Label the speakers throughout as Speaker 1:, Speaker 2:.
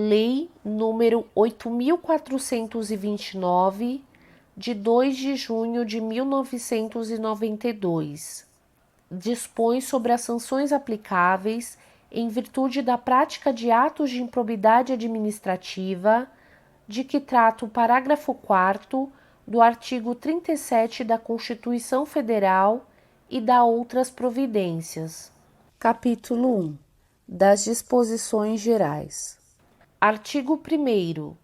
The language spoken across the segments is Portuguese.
Speaker 1: Lei número 8.429, de 2 de junho de 1992, dispõe sobre as sanções aplicáveis em virtude da prática de atos de improbidade administrativa, de que trata o parágrafo 4º do artigo 37 da Constituição Federal e da outras providências. Capítulo 1. Das disposições gerais. Artigo 1º.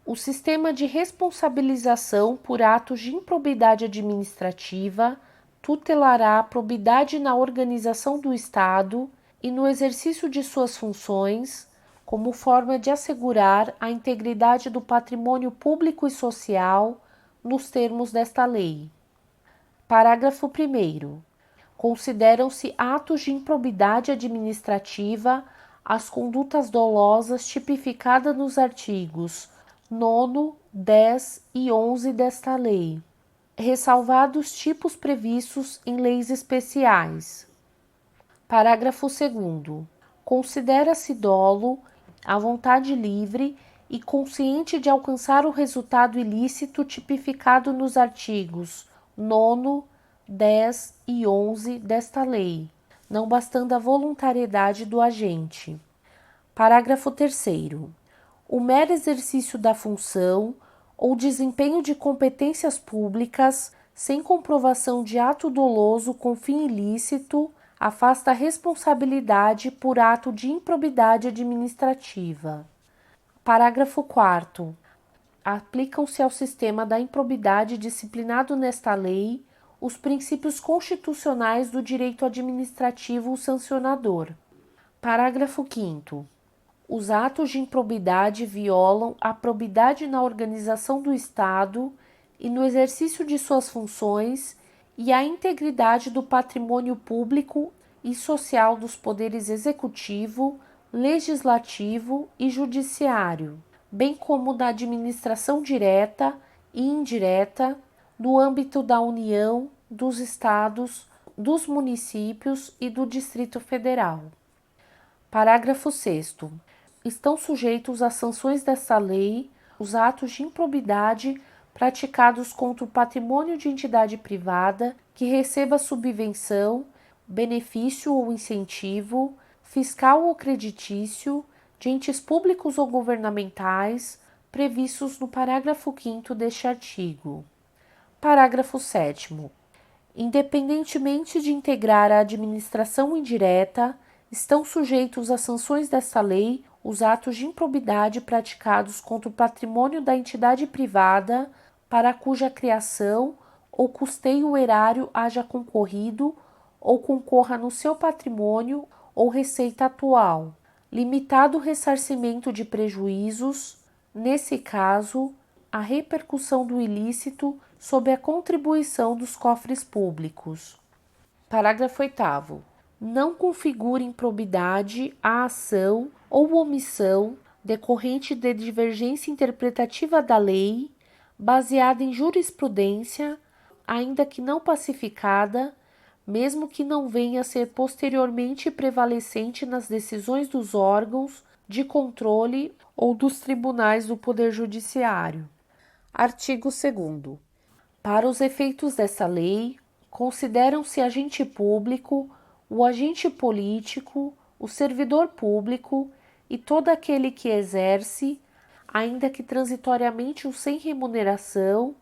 Speaker 1: O sistema de responsabilização por atos de improbidade administrativa tutelará a probidade na organização do Estado e no exercício de suas funções, como forma de assegurar a integridade do patrimônio público e social, nos termos desta lei. Parágrafo 1º. Consideram-se atos de improbidade administrativa as condutas dolosas tipificadas nos artigos 9º, 10 e 11 desta lei, ressalvados tipos previstos em leis especiais. Parágrafo 2º. Considera-se dolo a vontade livre e consciente de alcançar o resultado ilícito tipificado nos artigos 9º, 10 e 11 desta lei, não bastando a voluntariedade do agente. Parágrafo 3º. O mero exercício da função ou desempenho de competências públicas sem comprovação de ato doloso com fim ilícito afasta a responsabilidade por ato de improbidade administrativa. Parágrafo 4º. Aplicam-se ao sistema da improbidade disciplinado nesta lei os princípios constitucionais do direito administrativo sancionador. Parágrafo 5º. Os atos de improbidade violam a probidade na organização do Estado e no exercício de suas funções e a integridade do patrimônio público e social dos poderes executivo, legislativo e judiciário, bem como da administração direta e indireta no âmbito da União, dos Estados, dos municípios e do Distrito Federal. Parágrafo 6º. Estão sujeitos às sanções desta lei os atos de improbidade praticados contra o patrimônio de entidade privada que receba subvenção, benefício ou incentivo, fiscal ou creditício, de entes públicos ou governamentais, previstos no parágrafo 5º deste artigo. Parágrafo 7º. Independentemente de integrar a administração indireta, estão sujeitos às sanções desta lei os atos de improbidade praticados contra o patrimônio da entidade privada para cuja criação ou custeio erário haja concorrido ou concorra no seu patrimônio ou receita atual, limitado o ressarcimento de prejuízos, nesse caso, a repercussão do ilícito sob a contribuição dos cofres públicos. Parágrafo 8º. Não configura improbidade a ação ou omissão decorrente de divergência interpretativa da lei, baseada em jurisprudência, ainda que não pacificada, mesmo que não venha a ser posteriormente prevalecente nas decisões dos órgãos de controle ou dos tribunais do Poder Judiciário. Artigo 2º. Para os efeitos dessa lei, consideram-se agente público o agente político, o servidor público e todo aquele que exerce, ainda que transitoriamente ou sem remuneração,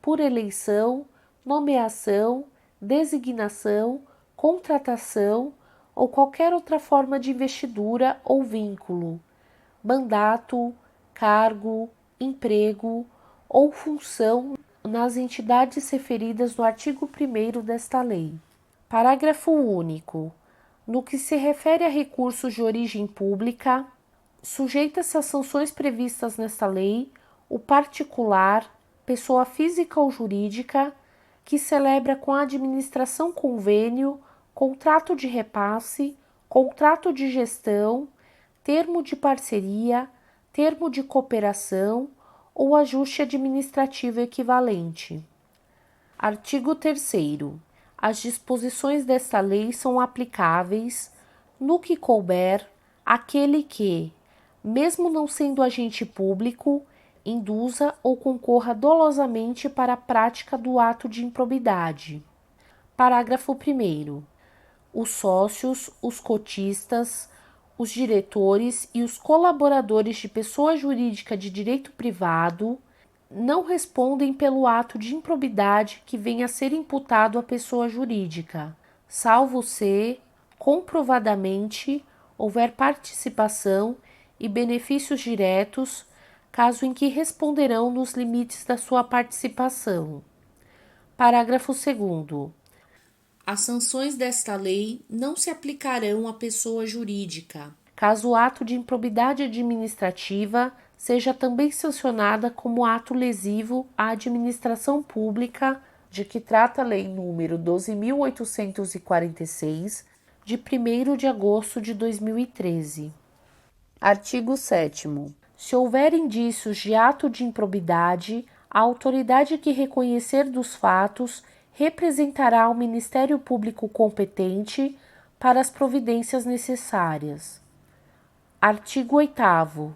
Speaker 1: por eleição, nomeação, designação, contratação ou qualquer outra forma de investidura ou vínculo, mandato, cargo, emprego ou função nas entidades referidas no artigo 1º desta lei. Parágrafo único. No que se refere a recursos de origem pública, sujeita-se às sanções previstas nesta lei o particular, pessoa física ou jurídica, que celebra com a administração convênio, contrato de repasse, contrato de gestão, termo de parceria, termo de cooperação ou ajuste administrativo equivalente. Artigo 3º. As disposições desta lei são aplicáveis, no que couber, àquele que, mesmo não sendo agente público, induza ou concorra dolosamente para a prática do ato de improbidade. Parágrafo 1º. Os sócios, os cotistas, os diretores e os colaboradores de pessoa jurídica de direito privado não respondem pelo ato de improbidade que venha a ser imputado à pessoa jurídica, salvo se, comprovadamente, houver participação e benefícios diretos, caso em que responderão nos limites da sua participação. Parágrafo 2º. As sanções desta lei não se aplicarão à pessoa jurídica, caso o ato de improbidade administrativa seja também sancionada como ato lesivo à administração pública, de que trata a Lei nº 12.846, de 1º de agosto de 2013. Artigo 7º. Se houver indícios de ato de improbidade, a autoridade que reconhecer dos fatos representará ao Ministério Público competente para as providências necessárias. Artigo 8º.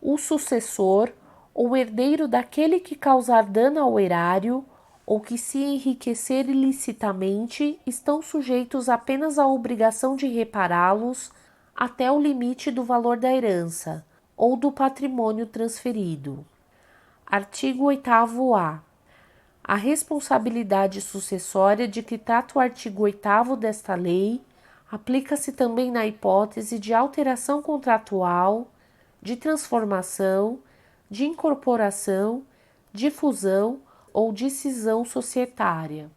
Speaker 1: O sucessor ou herdeiro daquele que causar dano ao erário ou que se enriquecer ilicitamente estão sujeitos apenas à obrigação de repará-los até o limite do valor da herança ou do patrimônio transferido. Artigo 8º-A. A responsabilidade sucessória de que trata o artigo 8º desta lei aplica-se também na hipótese de alteração contratual, de transformação, de incorporação, de fusão ou de cisão societária.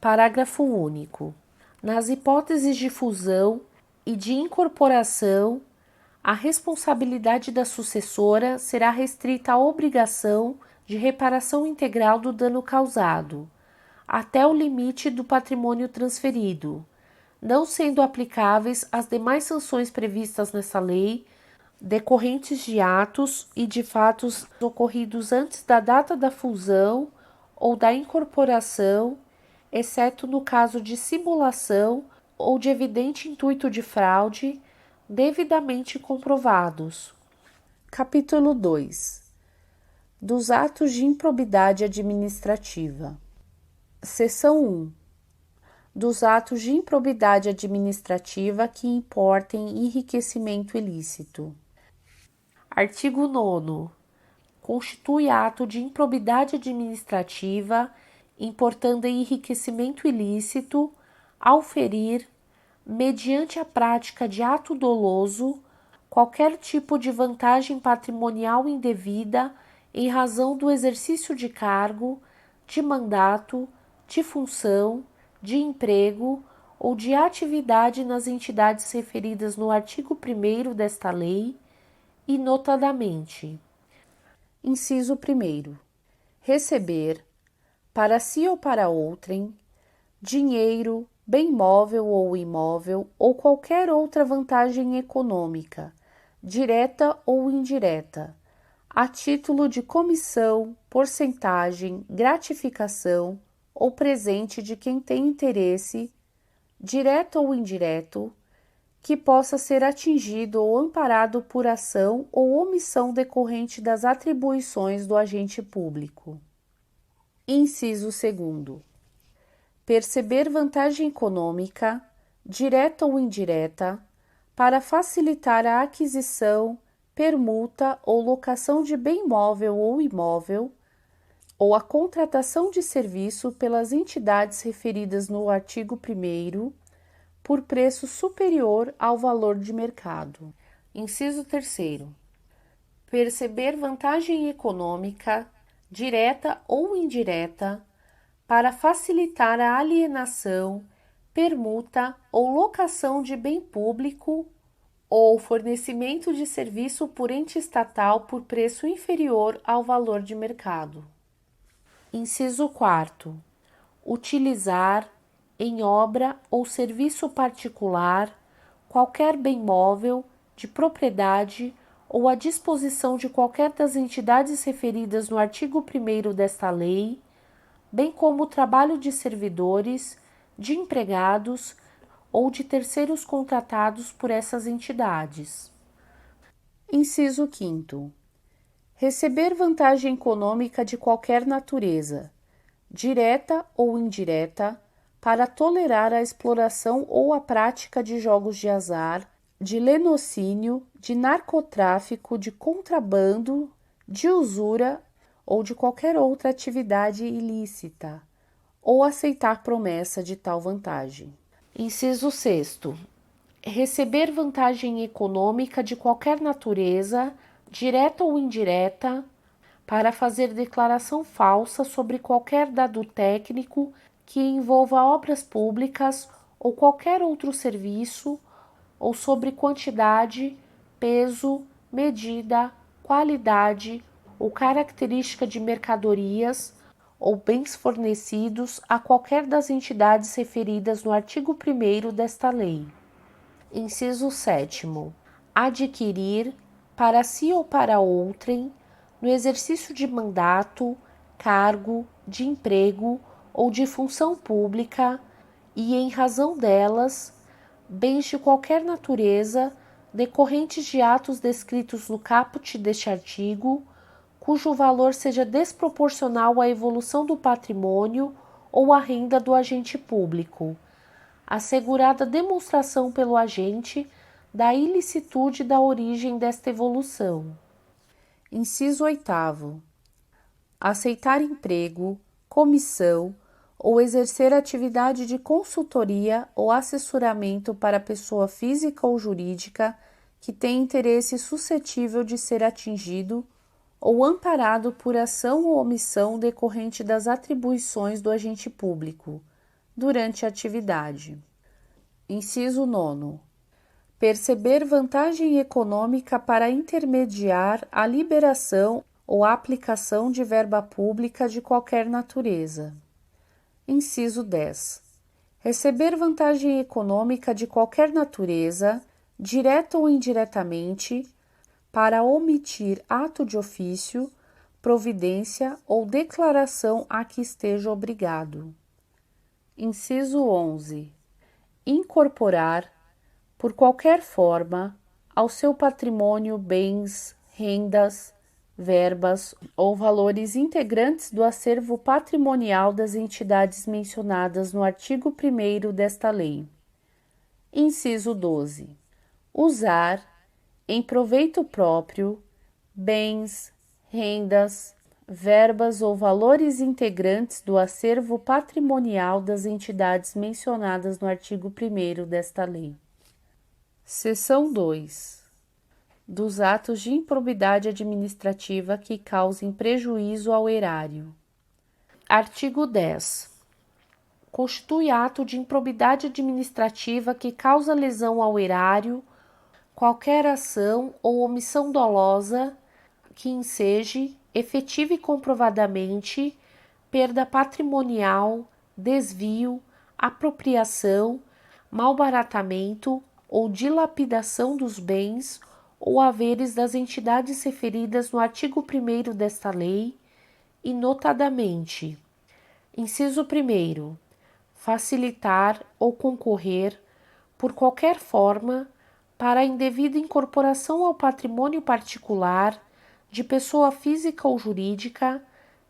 Speaker 1: Parágrafo único. Nas hipóteses de fusão e de incorporação, a responsabilidade da sucessora será restrita à obrigação de reparação integral do dano causado, até o limite do patrimônio transferido, não sendo aplicáveis as demais sanções previstas nessa lei, decorrentes de atos e de fatos ocorridos antes da data da fusão ou da incorporação, exceto no caso de simulação ou de evidente intuito de fraude, devidamente comprovados. Capítulo 2. Dos atos de improbidade administrativa. Seção 1. Dos atos de improbidade administrativa que importem enriquecimento ilícito. Artigo 9º. Constitui ato de improbidade administrativa importando enriquecimento ilícito ao ferir, mediante a prática de ato doloso, qualquer tipo de vantagem patrimonial indevida em razão do exercício de cargo, de mandato, de função, de emprego ou de atividade nas entidades referidas no artigo 1º desta lei, e notadamente: inciso 1º. Receber, para si ou para outrem, dinheiro, bem móvel ou imóvel ou qualquer outra vantagem econômica, direta ou indireta, a título de comissão, porcentagem, gratificação ou presente de quem tem interesse, direto ou indireto, que possa ser atingido ou amparado por ação ou omissão decorrente das atribuições do agente público. Inciso 2º. Perceber vantagem econômica, direta ou indireta, para facilitar a aquisição, permuta ou locação de bem móvel ou imóvel, ou a contratação de serviço pelas entidades referidas no artigo 1º, por preço superior ao valor de mercado. Inciso 3º. Perceber vantagem econômica, direta ou indireta, para facilitar a alienação, permuta ou locação de bem público ou fornecimento de serviço por ente estatal por preço inferior ao valor de mercado. Inciso 4º. Utilizar, em obra ou serviço particular, qualquer bem móvel, de propriedade ou à disposição de qualquer das entidades referidas no artigo 1º desta lei, bem como o trabalho de servidores, de empregados ou de terceiros contratados por essas entidades. Inciso 5º. Receber vantagem econômica de qualquer natureza, direta ou indireta, para tolerar a exploração ou a prática de jogos de azar, de lenocínio, de narcotráfico, de contrabando, de usura ou de qualquer outra atividade ilícita, ou aceitar promessa de tal vantagem. Inciso 6º. Receber vantagem econômica de qualquer natureza, direta ou indireta, para fazer declaração falsa sobre qualquer dado técnico que envolva obras públicas ou qualquer outro serviço, ou sobre quantidade, peso, medida, qualidade ou característica de mercadorias ou bens fornecidos a qualquer das entidades referidas no artigo 1º desta lei. Inciso 7º. Adquirir, para si ou para outrem, no exercício de mandato, cargo, de emprego ou de função pública e em razão delas, bens de qualquer natureza decorrentes de atos descritos no caput deste artigo, cujo valor seja desproporcional à evolução do patrimônio ou à renda do agente público, assegurada demonstração pelo agente da ilicitude da origem desta evolução. Inciso 8º. Aceitar emprego, comissão ou exercer atividade de consultoria ou assessoramento para pessoa física ou jurídica que tem interesse suscetível de ser atingido ou amparado por ação ou omissão decorrente das atribuições do agente público, durante a atividade. Inciso 9º. Perceber vantagem econômica para intermediar a liberação ou a aplicação de verba pública de qualquer natureza. Inciso 10. Receber vantagem econômica de qualquer natureza, direta ou indiretamente, para omitir ato de ofício, providência ou declaração a que esteja obrigado. Inciso 11. Incorporar, por qualquer forma, ao seu patrimônio bens, rendas, verbas ou valores integrantes do acervo patrimonial das entidades mencionadas no artigo 1º desta lei. Inciso 12. Usar, em proveito próprio, bens, rendas, verbas ou valores integrantes do acervo patrimonial das entidades mencionadas no artigo 1º desta lei. Seção 2. Dos atos de improbidade administrativa que causem prejuízo ao erário. Artigo 10. Constitui ato de improbidade administrativa que causa lesão ao erário qualquer ação ou omissão dolosa que enseje, efetiva e comprovadamente, perda patrimonial, desvio, apropriação, malbaratamento ou dilapidação dos bens ou haveres das entidades referidas no artigo 1º desta lei, e notadamente: inciso 1º, facilitar ou concorrer, por qualquer forma, para a indevida incorporação ao patrimônio particular de pessoa física ou jurídica,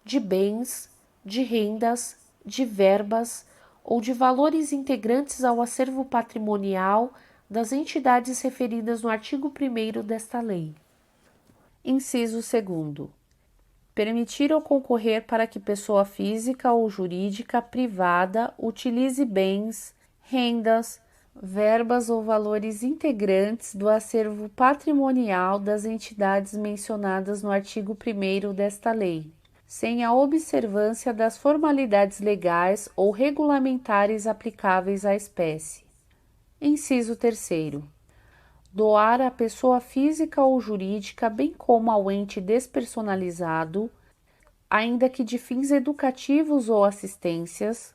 Speaker 1: de bens, de rendas, de verbas ou de valores integrantes ao acervo patrimonial das entidades referidas no artigo 1º desta lei. Inciso 2º. Permitir ou concorrer para que pessoa física ou jurídica privada utilize bens, rendas, verbas ou valores integrantes do acervo patrimonial das entidades mencionadas no artigo 1º desta lei, sem a observância das formalidades legais ou regulamentares aplicáveis à espécie. Inciso 3º. Doar à pessoa física ou jurídica, bem como ao ente despersonalizado, ainda que de fins educativos ou assistências,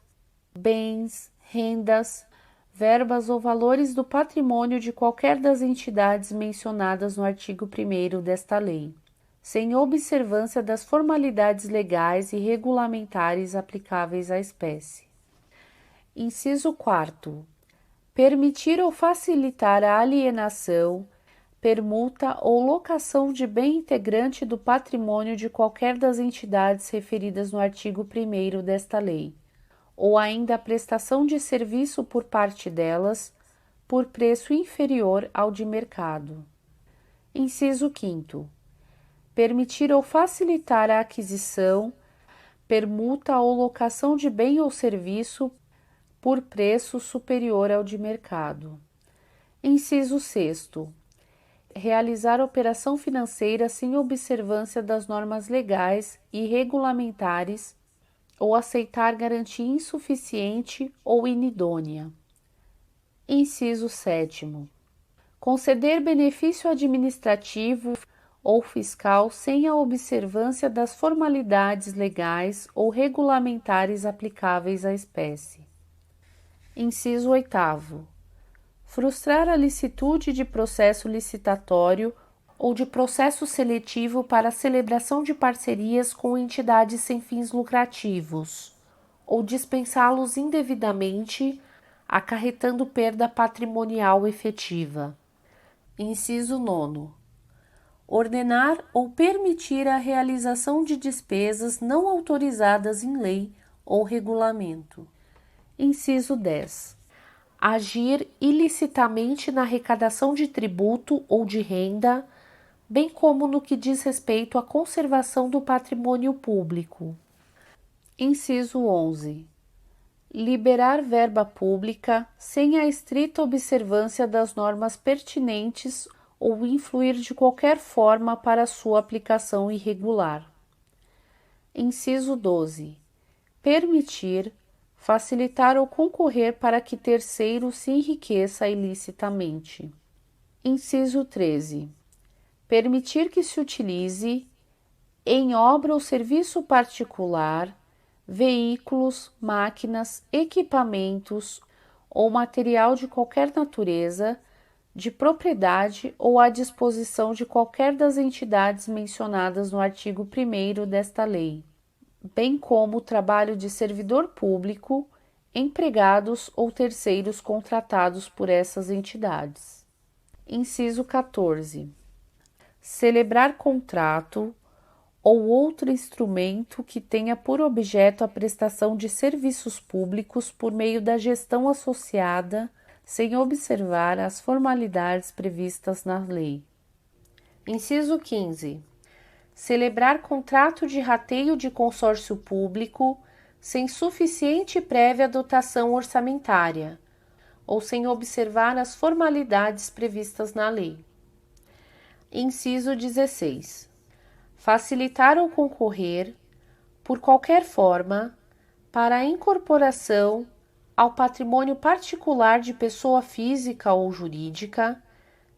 Speaker 1: bens, rendas, verbas ou valores do patrimônio de qualquer das entidades mencionadas no artigo 1º desta lei, sem observância das formalidades legais e regulamentares aplicáveis à espécie. Inciso 4º. Permitir ou facilitar a alienação, permuta ou locação de bem integrante do patrimônio de qualquer das entidades referidas no artigo 1º desta lei, ou ainda a prestação de serviço por parte delas, por preço inferior ao de mercado. Inciso 5º. Permitir ou facilitar a aquisição, permuta ou locação de bem ou serviço por preço superior ao de mercado. Inciso 6º. Realizar operação financeira sem observância das normas legais e regulamentares ou aceitar garantia insuficiente ou inidônea. Inciso 7º. Conceder benefício administrativo ou fiscal sem a observância das formalidades legais ou regulamentares aplicáveis à espécie. Inciso 8º. Frustrar a licitude de processo licitatório ou de processo seletivo para a celebração de parcerias com entidades sem fins lucrativos, ou dispensá-los indevidamente, acarretando perda patrimonial efetiva. Inciso 9º. Ordenar ou permitir a realização de despesas não autorizadas em lei ou regulamento. Inciso 10. Agir ilicitamente na arrecadação de tributo ou de renda, bem como no que diz respeito à conservação do patrimônio público. Inciso 11. Liberar verba pública sem a estrita observância das normas pertinentes ou influir de qualquer forma para sua aplicação irregular. Inciso 12. Permitir, facilitar ou concorrer para que terceiro se enriqueça ilicitamente. Inciso 13. Permitir que se utilize, em obra ou serviço particular, veículos, máquinas, equipamentos ou material de qualquer natureza, de propriedade ou à disposição de qualquer das entidades mencionadas no artigo 1º desta lei, bem como o trabalho de servidor público, empregados ou terceiros contratados por essas entidades. Inciso 14. Celebrar contrato ou outro instrumento que tenha por objeto a prestação de serviços públicos por meio da gestão associada, sem observar as formalidades previstas na lei. Inciso 15. Celebrar contrato de rateio de consórcio público sem suficiente prévia dotação orçamentária, ou sem observar as formalidades previstas na lei. Inciso 16. Facilitar ou concorrer, por qualquer forma, para a incorporação ao patrimônio particular de pessoa física ou jurídica,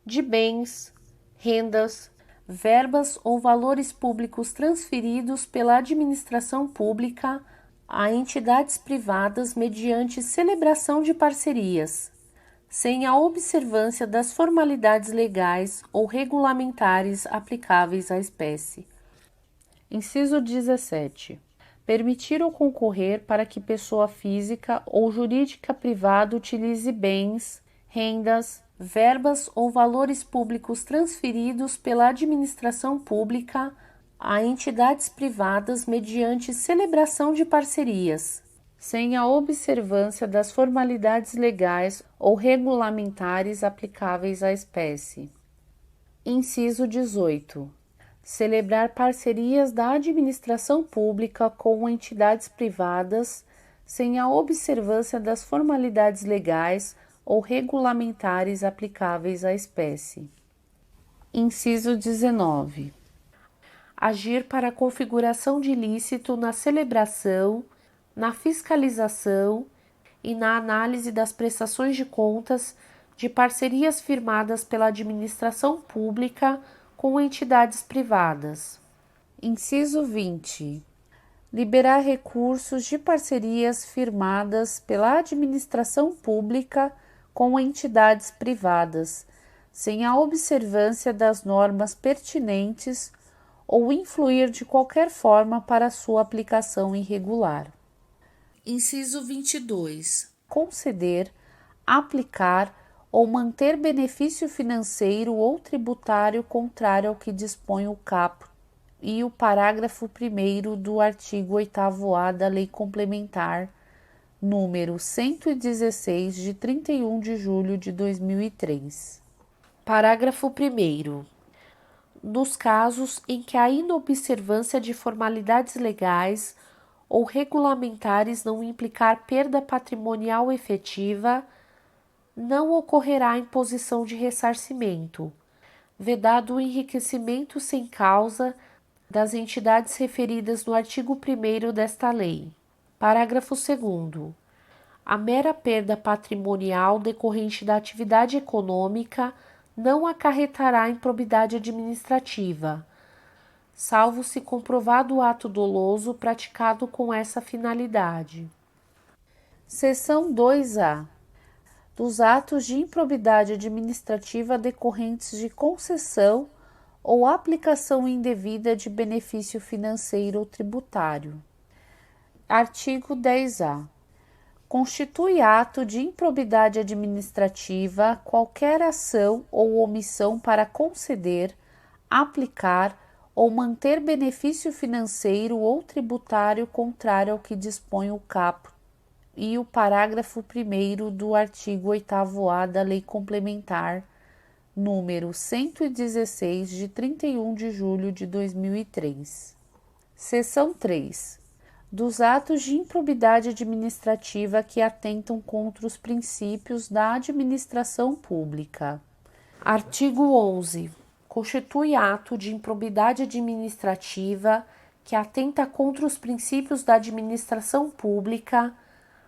Speaker 1: de bens, rendas, verbas ou valores públicos transferidos pela administração pública a entidades privadas mediante celebração de parcerias, sem a observância das formalidades legais ou regulamentares aplicáveis à espécie. Inciso 17. Permitir ou concorrer para que pessoa física ou jurídica privada utilize bens, rendas, verbas ou valores públicos transferidos pela administração pública a entidades privadas mediante celebração de parcerias, sem a observância das formalidades legais ou regulamentares aplicáveis à espécie. Inciso 18. Celebrar parcerias da administração pública com entidades privadas sem a observância das formalidades legais ou regulamentares aplicáveis à espécie. Inciso 19. Agir para a configuração de ilícito na celebração, na fiscalização e na análise das prestações de contas de parcerias firmadas pela administração pública com entidades privadas. Inciso 20. Liberar recursos de parcerias firmadas pela administração pública com entidades privadas, sem a observância das normas pertinentes ou influir de qualquer forma para sua aplicação irregular. Inciso 22. Conceder, aplicar
Speaker 2: ou manter benefício financeiro ou tributário contrário ao que dispõe o caput e o parágrafo 1º do artigo 8º-A da Lei Complementar número 116, de 31 de julho de 2003.
Speaker 1: Parágrafo 1º. Nos casos em que a inobservância de formalidades legais ou regulamentares não implicar perda patrimonial efetiva, não ocorrerá imposição de ressarcimento, vedado o enriquecimento sem causa das entidades referidas no artigo 1º desta lei. Parágrafo 2º. A mera perda patrimonial decorrente da atividade econômica não acarretará improbidade administrativa, salvo se comprovado o ato doloso praticado com essa finalidade.
Speaker 2: Seção 2A. Dos atos de improbidade administrativa decorrentes de concessão ou aplicação indevida de benefício financeiro ou tributário. Artigo 10-A. Constitui ato de improbidade administrativa qualquer ação ou omissão para conceder, aplicar ou manter benefício financeiro ou tributário contrário ao que dispõe o caput e o parágrafo 1º do artigo 8º-A da Lei Complementar número 116, de 31 de julho de 2003. Seção 3. Dos atos de improbidade administrativa que atentam contra os princípios da administração pública.
Speaker 1: Artigo 11. Constitui ato de improbidade administrativa que atenta contra os princípios da administração pública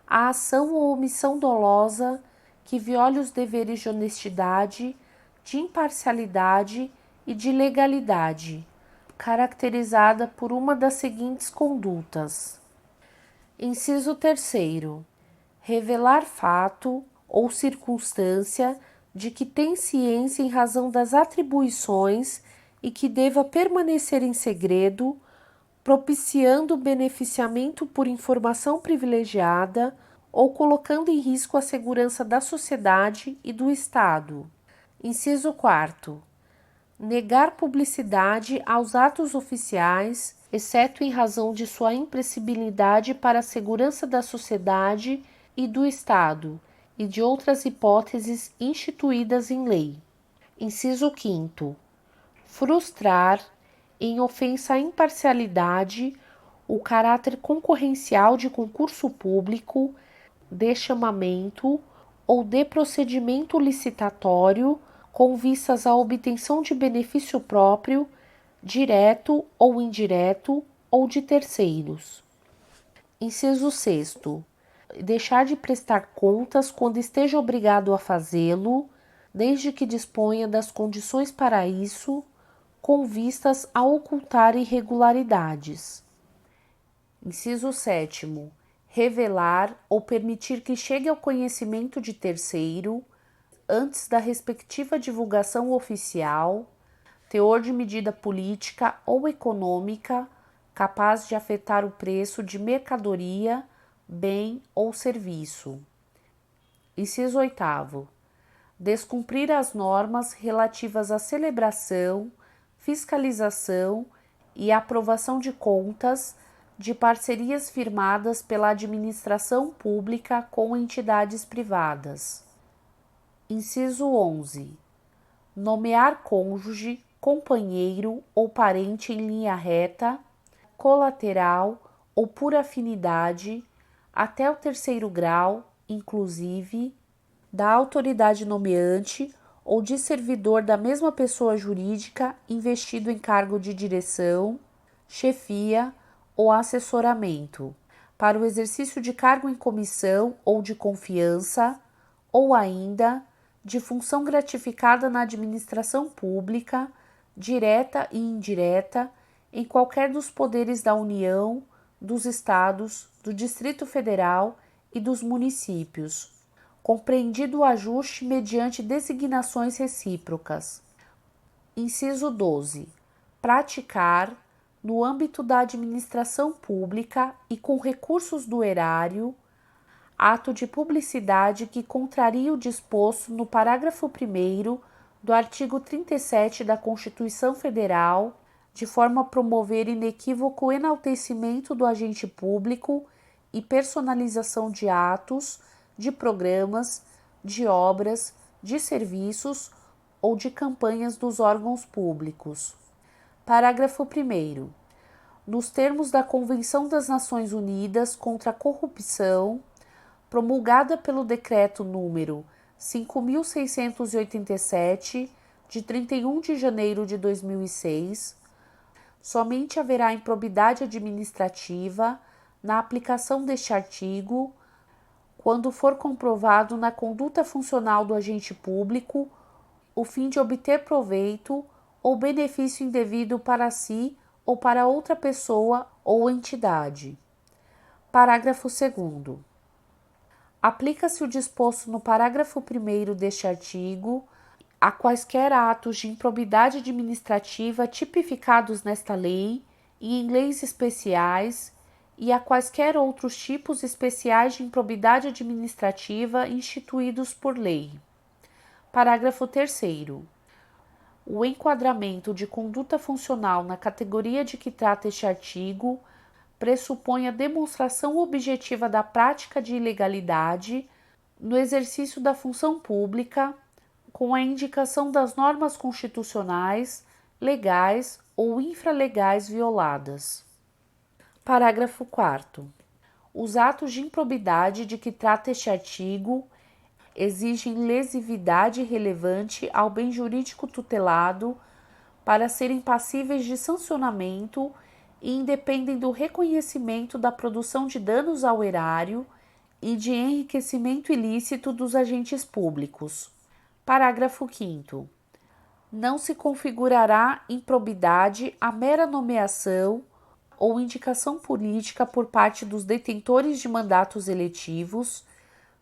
Speaker 1: a ação ou omissão dolosa que viole os deveres de honestidade, de imparcialidade e de legalidade, caracterizada por uma das seguintes condutas. Inciso 3º. Revelar fato ou circunstância de que tem ciência em razão das atribuições e que deva permanecer em segredo, propiciando o beneficiamento por informação privilegiada ou colocando em risco a segurança da sociedade e do Estado. Inciso 4º. Negar publicidade aos atos oficiais, exceto em razão de sua imprescindibilidade para a segurança da sociedade e do Estado, e de outras hipóteses instituídas em lei. Inciso 5º. Frustrar, em ofensa à imparcialidade, o caráter concorrencial de concurso público, de chamamento ou de procedimento licitatório com vistas à obtenção de benefício próprio, direto ou indireto, ou de terceiros. Inciso 6º. Deixar de prestar contas quando esteja obrigado a fazê-lo, desde que disponha das condições para isso, com vistas a ocultar irregularidades. Inciso 7º. Revelar ou permitir que chegue ao conhecimento de terceiro, antes da respectiva divulgação oficial, teor de medida política ou econômica capaz de afetar o preço de mercadoria, bem ou serviço. Inciso 8º. Descumprir as normas relativas à celebração, fiscalização e aprovação de contas de parcerias firmadas pela administração pública com entidades privadas. Inciso 11. Nomear cônjuge, companheiro ou parente em linha reta, colateral ou por afinidade, até o 3º grau, inclusive, da autoridade nomeante ou de servidor da mesma pessoa jurídica investido em cargo de direção, chefia ou assessoramento, para o exercício de cargo em comissão ou de confiança, ou ainda de função gratificada na administração pública, direta e indireta, em qualquer dos poderes da União, dos Estados, do Distrito Federal e dos municípios, compreendido o ajuste mediante designações recíprocas. Inciso 12. Praticar, no âmbito da administração pública e com recursos do erário,
Speaker 2: ato de publicidade que contraria o disposto no parágrafo 1º do artigo 37 da Constituição Federal, de forma a promover inequívoco enaltecimento do agente público e personalização de atos, de programas, de obras, de serviços ou de campanhas dos órgãos públicos. Parágrafo 1º. Nos termos da Convenção das Nações Unidas contra a Corrupção, promulgada pelo Decreto número 5.687, de 31 de janeiro de 2006, somente haverá improbidade administrativa na aplicação deste artigo quando for comprovado na conduta funcional do agente público o fim de obter proveito ou benefício indevido para si ou para outra pessoa ou entidade. Parágrafo 2º. Aplica-se o disposto no parágrafo 1º deste artigo a quaisquer atos de improbidade administrativa tipificados nesta lei e em leis especiais e a quaisquer outros tipos especiais de improbidade administrativa instituídos por lei. Parágrafo 3º. O enquadramento de conduta funcional na categoria de que trata este artigo pressupõe a demonstração objetiva da prática de ilegalidade no exercício da função pública, com a indicação das normas constitucionais, legais ou infralegais violadas. Parágrafo 4º. Os atos de improbidade de que trata este artigo exigem lesividade relevante ao bem jurídico tutelado para serem passíveis de sancionamento e independem do reconhecimento da produção de danos ao erário e de enriquecimento ilícito dos agentes públicos. Parágrafo 5º. Não se configurará improbidade a mera nomeação ou indicação política por parte dos detentores de mandatos eletivos,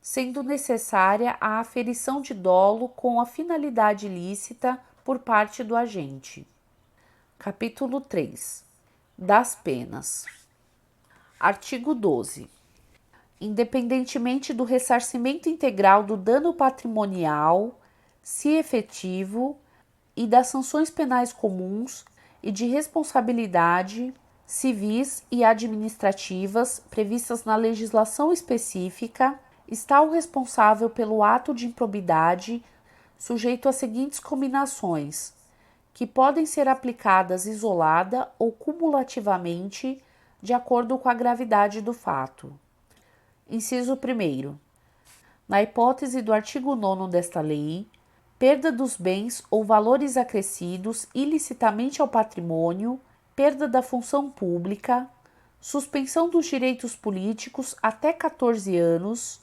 Speaker 2: sendo necessária a aferição de dolo com a finalidade ilícita por parte do agente. Capítulo 3. Das penas. Artigo 12. Independentemente do ressarcimento integral do dano patrimonial, se efetivo, e das sanções penais comuns e de responsabilidade civis e administrativas previstas na legislação específica, está o responsável pelo ato de improbidade sujeito às seguintes combinações, que podem ser aplicadas isolada ou cumulativamente, de acordo com a gravidade do fato. Inciso 1º. Na hipótese do artigo 9º desta lei, perda dos bens ou valores acrescidos ilicitamente ao patrimônio, perda da função pública, suspensão dos direitos políticos até 14 anos,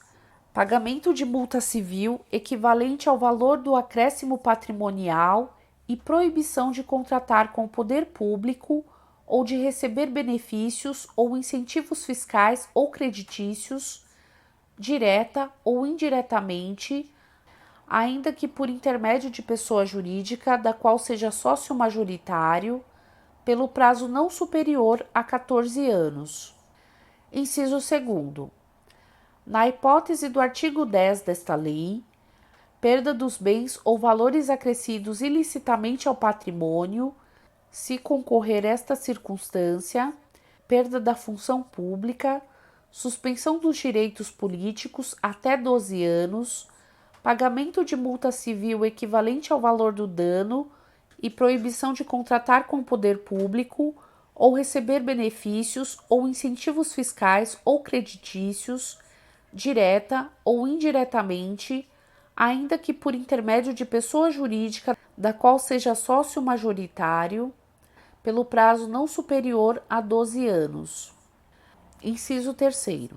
Speaker 2: pagamento de multa civil equivalente ao valor do acréscimo patrimonial e proibição de contratar com o poder público ou de receber benefícios ou incentivos fiscais ou creditícios, direta ou indiretamente, ainda que por intermédio de pessoa jurídica da qual seja sócio majoritário, pelo prazo não superior a 14 anos. Inciso 2º. Na hipótese do artigo 10 desta lei, perda dos bens ou valores acrescidos ilicitamente ao patrimônio, se concorrer esta circunstância, perda da função pública, suspensão dos direitos políticos até 12 anos, pagamento de multa civil equivalente ao valor do dano e proibição de contratar com o poder público ou receber benefícios ou incentivos fiscais ou creditícios, direta ou indiretamente, ainda que por intermédio de pessoa jurídica da qual seja sócio majoritário, pelo prazo não superior a 12 anos. Inciso 3º.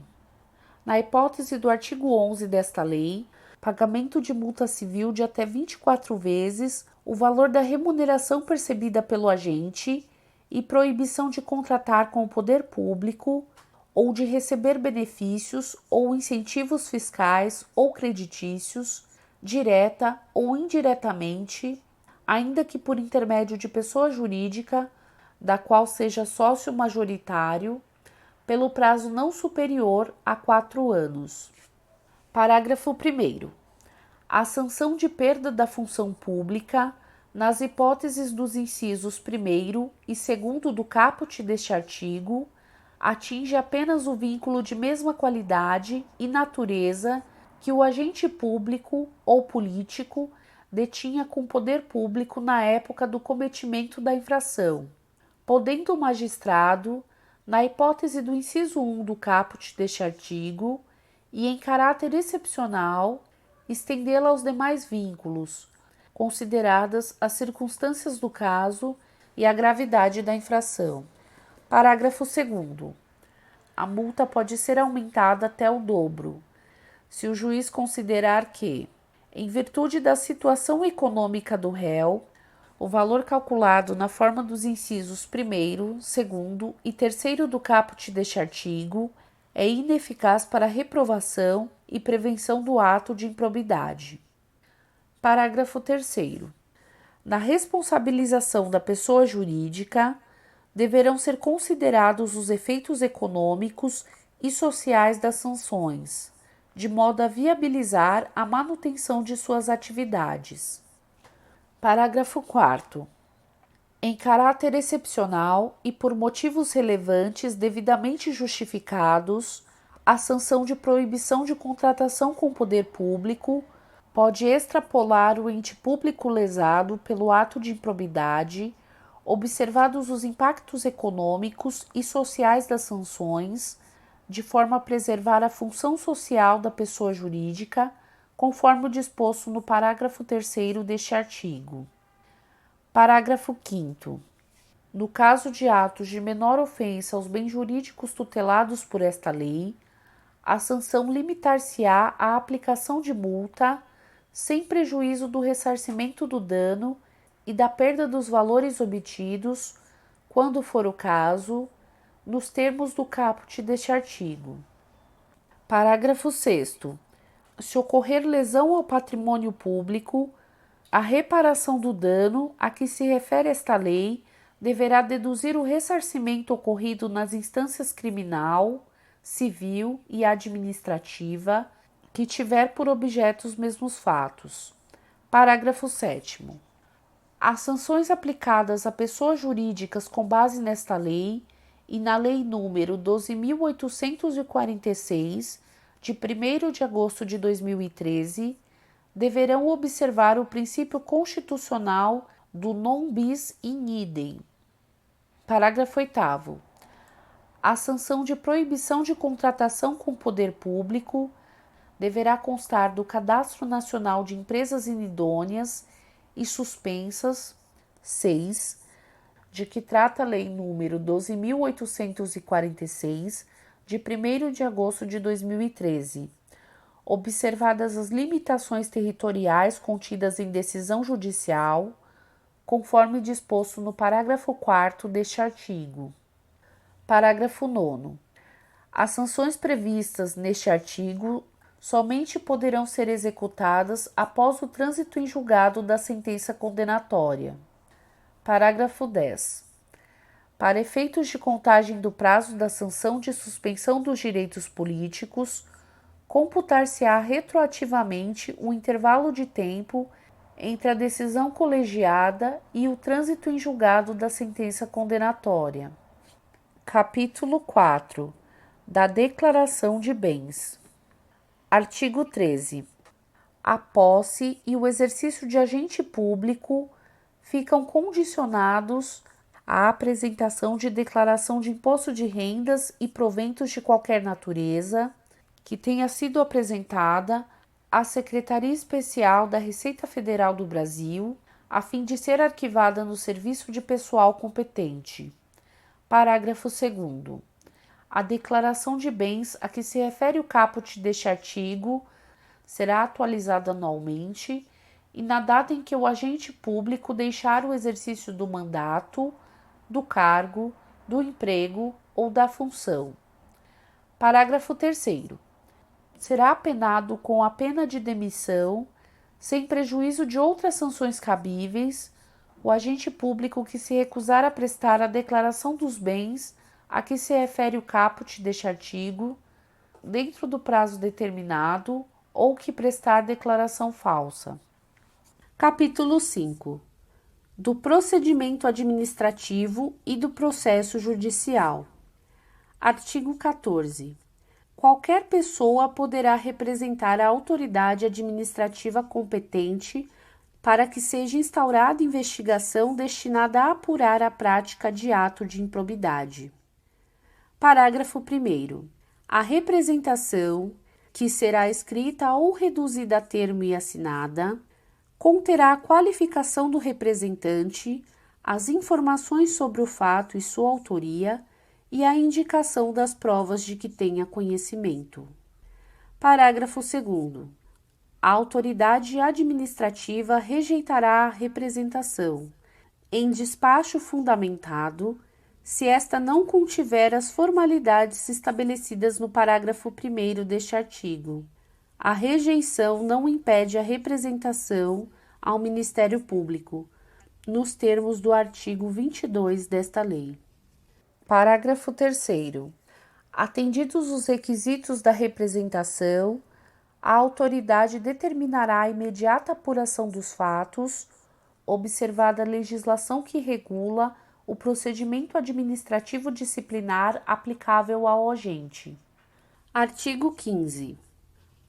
Speaker 2: Na hipótese do artigo 11 desta lei, pagamento de multa civil de até 24 vezes o valor da remuneração percebida pelo agente e proibição de contratar com o poder público ou de receber benefícios ou incentivos fiscais ou creditícios, direta ou indiretamente, ainda que por intermédio de pessoa jurídica da qual seja sócio majoritário, pelo prazo não superior a 4 anos. Parágrafo 1º. A sanção de perda da função pública, nas hipóteses dos incisos 1º e 2º do caput deste artigo, atinge apenas o vínculo de mesma qualidade e natureza que o agente público ou político detinha com o poder público na época do cometimento da infração, podendo o magistrado, na hipótese do inciso 1 do caput deste artigo, e em caráter excepcional, estendê-la aos demais vínculos, consideradas as circunstâncias do caso e a gravidade da infração. Parágrafo 2º. A multa pode ser aumentada até o dobro, se o juiz considerar que, em virtude da situação econômica do réu, o valor calculado na forma dos incisos 1º, 2º e 3º do caput deste artigo é ineficaz para a reprovação e prevenção do ato de improbidade. Parágrafo 3º. Na responsabilização da pessoa jurídica, deverão ser considerados os efeitos econômicos e sociais das sanções, de modo a viabilizar a manutenção de suas atividades. Parágrafo 4º. Em caráter excepcional e por motivos relevantes devidamente justificados, a sanção de proibição de contratação com o poder público pode extrapolar o ente público lesado pelo ato de improbidade, observados os impactos econômicos e sociais das sanções, de forma a preservar a função social da pessoa jurídica, conforme o disposto no parágrafo 3º deste artigo. Parágrafo 5º. No caso de atos de menor ofensa aos bens jurídicos tutelados por esta lei, a sanção limitar-se-á à aplicação de multa, sem prejuízo do ressarcimento do dano e da perda dos valores obtidos, quando for o caso, nos termos do caput deste artigo. Parágrafo 6º. Se ocorrer lesão ao patrimônio público, a reparação do dano a que se refere esta lei deverá deduzir o ressarcimento ocorrido nas instâncias criminal, civil e administrativa que tiver por objeto os mesmos fatos. Parágrafo 7º. As sanções aplicadas a pessoas jurídicas com base nesta lei e na Lei nº 12.846, de 1º de agosto de 2013, deverão observar o princípio constitucional do non bis in idem. Parágrafo 8º. A sanção de proibição de contratação com o poder público deverá constar do Cadastro Nacional de Empresas Inidôneas e Suspensas, 6, de que trata a Lei nº 12.846, de 1º de agosto de 2013, observadas as limitações territoriais contidas em decisão judicial, conforme disposto no parágrafo 4º deste artigo. Parágrafo 9º. As sanções previstas neste artigo somente poderão ser executadas após o trânsito em julgado da sentença condenatória. Parágrafo 10. Para efeitos de contagem do prazo da sanção de suspensão dos direitos políticos, computar-se-á retroativamente o intervalo de tempo entre a decisão colegiada e o trânsito em julgado da sentença condenatória. Capítulo 4. Da declaração de bens. Artigo 13. A posse e o exercício de agente público ficam condicionados à apresentação de declaração de imposto de rendas e proventos de qualquer natureza que tenha sido apresentada à Secretaria Especial da Receita Federal do Brasil, a fim de ser arquivada no serviço de pessoal competente. Parágrafo 2º. A declaração de bens a que se refere o caput deste artigo será atualizada anualmente e na data em que o agente público deixar o exercício do mandato, do cargo, do emprego ou da função. Parágrafo 3º. Será apenado com a pena de demissão, sem prejuízo de outras sanções cabíveis, o agente público que se recusar a prestar a declaração dos bens a que se refere o caput deste artigo, dentro do prazo determinado
Speaker 1: ou que prestar declaração falsa. Capítulo 5. Do procedimento administrativo e do processo judicial. Artigo 14. Qualquer pessoa poderá representar a autoridade administrativa competente para que seja instaurada investigação destinada a apurar a prática de ato de improbidade. Parágrafo 1º. A representação, que será escrita ou reduzida a termo e assinada, conterá a qualificação do representante, as informações sobre o fato e sua autoria e a indicação das provas de que tenha conhecimento. Parágrafo 2º. A autoridade administrativa rejeitará a representação, em despacho fundamentado, se esta não contiver as formalidades estabelecidas no parágrafo 1º deste artigo. A rejeição não impede a representação ao Ministério Público, nos termos do artigo 22 desta lei. Parágrafo 3º. Atendidos os requisitos da representação, a autoridade determinará a imediata apuração dos fatos, observada a legislação que regula o procedimento administrativo disciplinar aplicável ao agente. Artigo 15.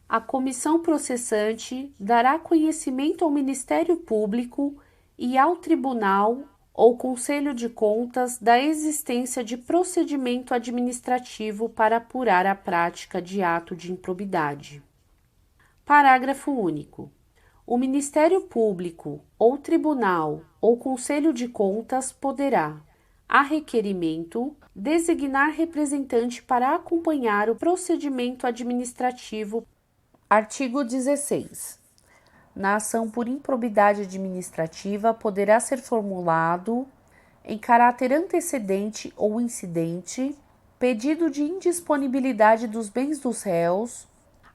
Speaker 1: A comissão processante dará conhecimento ao Ministério Público e ao Tribunal ou Conselho de Contas da existência de procedimento administrativo para apurar a prática de ato de improbidade. Parágrafo único. O Ministério Público, ou Tribunal, ou Conselho de Contas poderá, a requerimento, designar representante para acompanhar o procedimento administrativo. Artigo 16. Na ação por improbidade administrativa poderá ser formulado, em caráter antecedente ou incidente, pedido de indisponibilidade dos bens dos réus,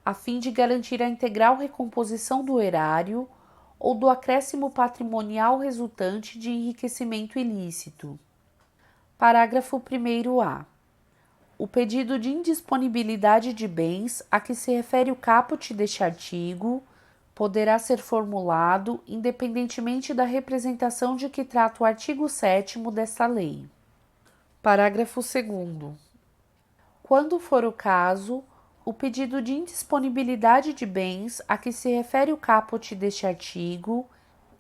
Speaker 1: a fim de garantir a integral recomposição do erário ou do acréscimo patrimonial resultante de enriquecimento ilícito. Parágrafo 1º-A. O pedido de indisponibilidade de bens a que se refere o caput deste artigo poderá ser formulado independentemente da representação de que trata o artigo 7º desta lei. Parágrafo 2º. Quando for o caso, o pedido de indisponibilidade de bens a que se refere o caput deste artigo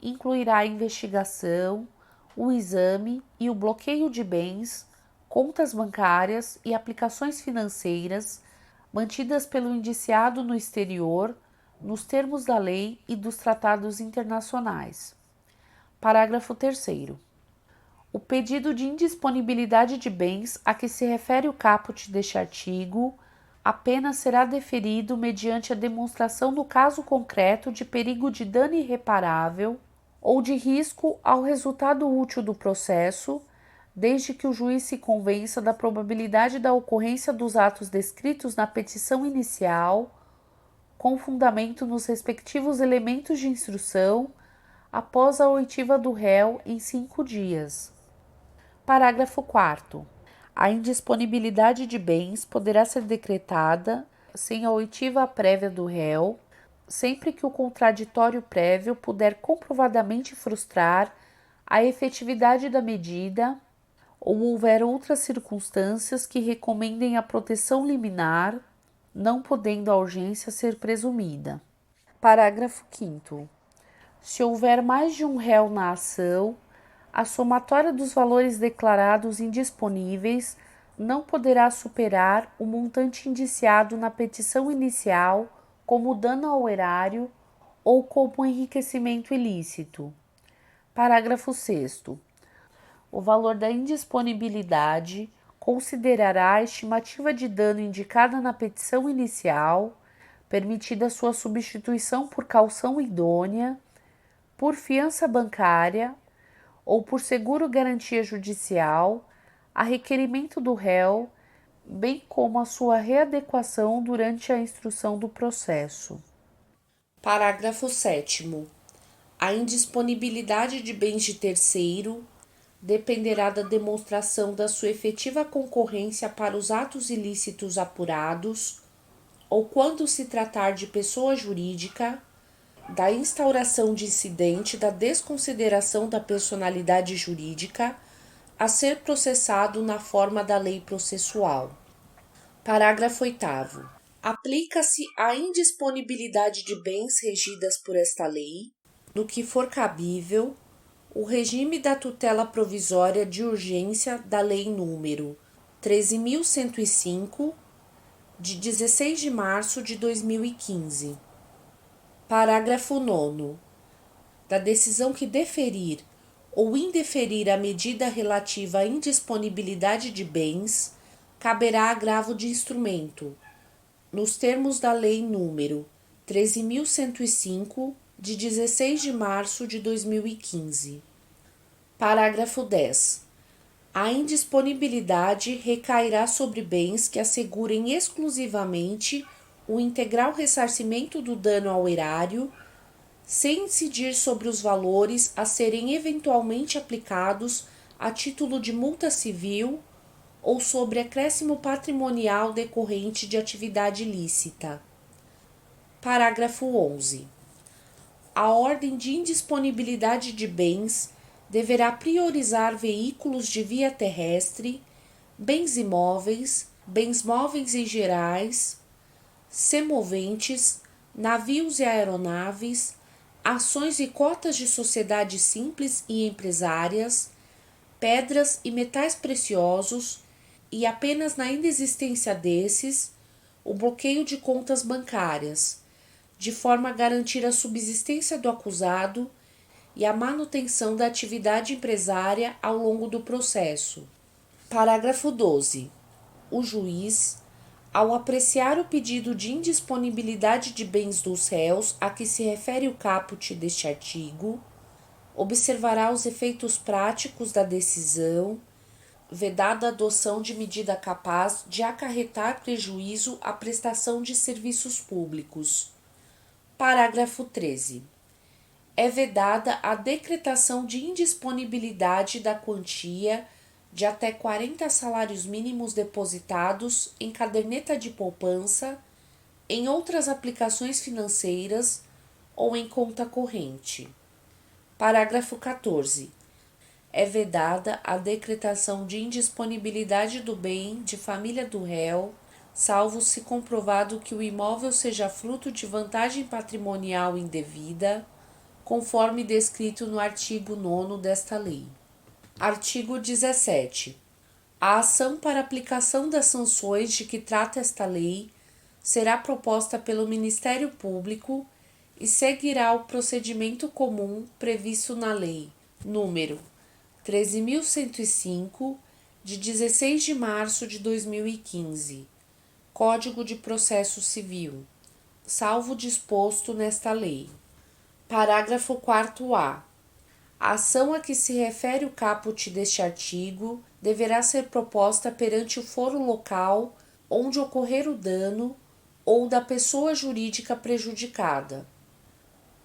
Speaker 1: incluirá a investigação, o exame e o bloqueio de bens, contas bancárias e aplicações financeiras mantidas pelo indiciado no exterior, nos termos da lei e dos tratados internacionais. Parágrafo 3º. O pedido de indisponibilidade de bens a que se refere o caput deste artigo apenas será deferido mediante a demonstração do caso concreto de perigo de dano irreparável ou de risco ao resultado útil do processo, desde que o juiz se convença da probabilidade da ocorrência dos atos descritos na petição inicial, com fundamento nos respectivos elementos de instrução, após a oitiva do réu em 5 dias. Parágrafo 4º. A indisponibilidade de bens poderá ser decretada sem a oitiva prévia do réu, sempre que o contraditório prévio puder comprovadamente frustrar a efetividade da medida ou houver outras circunstâncias que recomendem a proteção liminar, não podendo a urgência ser presumida. Parágrafo 5º. Se houver mais de um réu na ação, a somatória dos valores declarados indisponíveis não poderá superar o montante indiciado na petição inicial como dano ao erário ou como enriquecimento ilícito. Parágrafo 6º. O valor da indisponibilidade considerará a estimativa de dano indicada na petição inicial, permitida sua substituição por caução idônea, por fiança bancária ou por seguro-garantia judicial, a requerimento do réu, bem como a sua readequação durante a instrução do processo. Parágrafo 7º. A indisponibilidade de bens de terceiro dependerá da demonstração da sua efetiva concorrência para os atos ilícitos apurados ou quando se tratar de pessoa jurídica, da instauração de incidente da desconsideração da personalidade jurídica a ser processado na forma da lei processual. Parágrafo 8º. Aplica-se a indisponibilidade de bens regidas por esta lei, no que for cabível, o regime da tutela provisória de urgência da Lei nº 13.105, de 16 de março de 2015. Parágrafo 9º. Da decisão que deferir ou indeferir a medida relativa à indisponibilidade de bens, caberá agravo de instrumento, nos termos da Lei nº 13.105, de 16 de março de 2015. Parágrafo 10. A indisponibilidade recairá sobre bens que assegurem exclusivamente o integral ressarcimento do dano ao erário, sem incidir sobre os valores a serem eventualmente aplicados a título de multa civil ou sobre acréscimo patrimonial decorrente de atividade ilícita. Parágrafo 11. A ordem de indisponibilidade de bens deverá priorizar veículos de via terrestre, bens imóveis, bens móveis em gerais, semoventes, navios e aeronaves, ações e cotas de sociedades simples e empresárias, pedras e metais preciosos, e apenas na inexistência desses, o bloqueio de contas bancárias, de forma a garantir a subsistência do acusado e a manutenção da atividade empresária ao longo do processo. Parágrafo 12. O juiz, ao apreciar o pedido de indisponibilidade de bens dos réus a que se refere o caput deste artigo, observará os efeitos práticos da decisão, vedada a adoção de medida capaz de acarretar prejuízo à prestação de serviços públicos. Parágrafo 13. É vedada a decretação de indisponibilidade da quantia de até 40 salários mínimos depositados em caderneta de poupança, em outras aplicações financeiras ou em conta corrente. Parágrafo 14. É vedada a decretação de indisponibilidade do bem de família do réu, salvo se comprovado que o imóvel seja fruto de vantagem patrimonial indevida, conforme descrito no artigo 9º desta lei. Artigo 17. A ação para aplicação das sanções de que trata esta lei será proposta pelo Ministério Público e seguirá o procedimento comum previsto na Lei nº 13.105, de 16 de março de 2015, Código de Processo Civil, salvo disposto nesta lei. Parágrafo 4º-A. A ação a que se refere o caput deste artigo deverá ser proposta perante o foro local onde ocorrer o dano ou da pessoa jurídica prejudicada.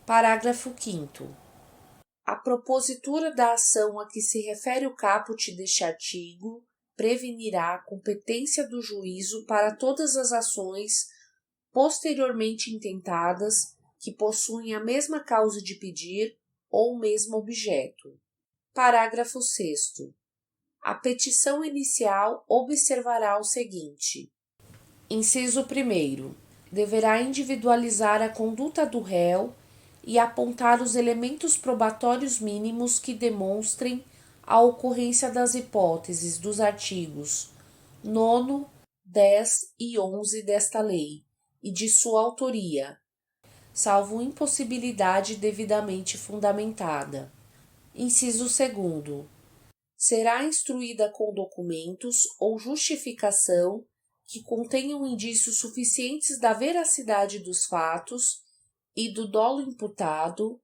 Speaker 1: Parágrafo 5º. A propositura da ação a que se refere o caput deste artigo prevenirá a competência do juízo para todas as ações posteriormente intentadas que possuem a mesma causa de pedir ou o mesmo objeto. Parágrafo 6º. A petição inicial observará o seguinte: inciso 1º. Deverá individualizar a conduta do réu e apontar os elementos probatórios mínimos que demonstrem a ocorrência das hipóteses dos artigos 9º, 10 e 11 desta lei e de sua autoria, salvo impossibilidade devidamente fundamentada. Inciso 2º. Será instruída com documentos ou justificação que contenham indícios suficientes da veracidade dos fatos e do dolo imputado,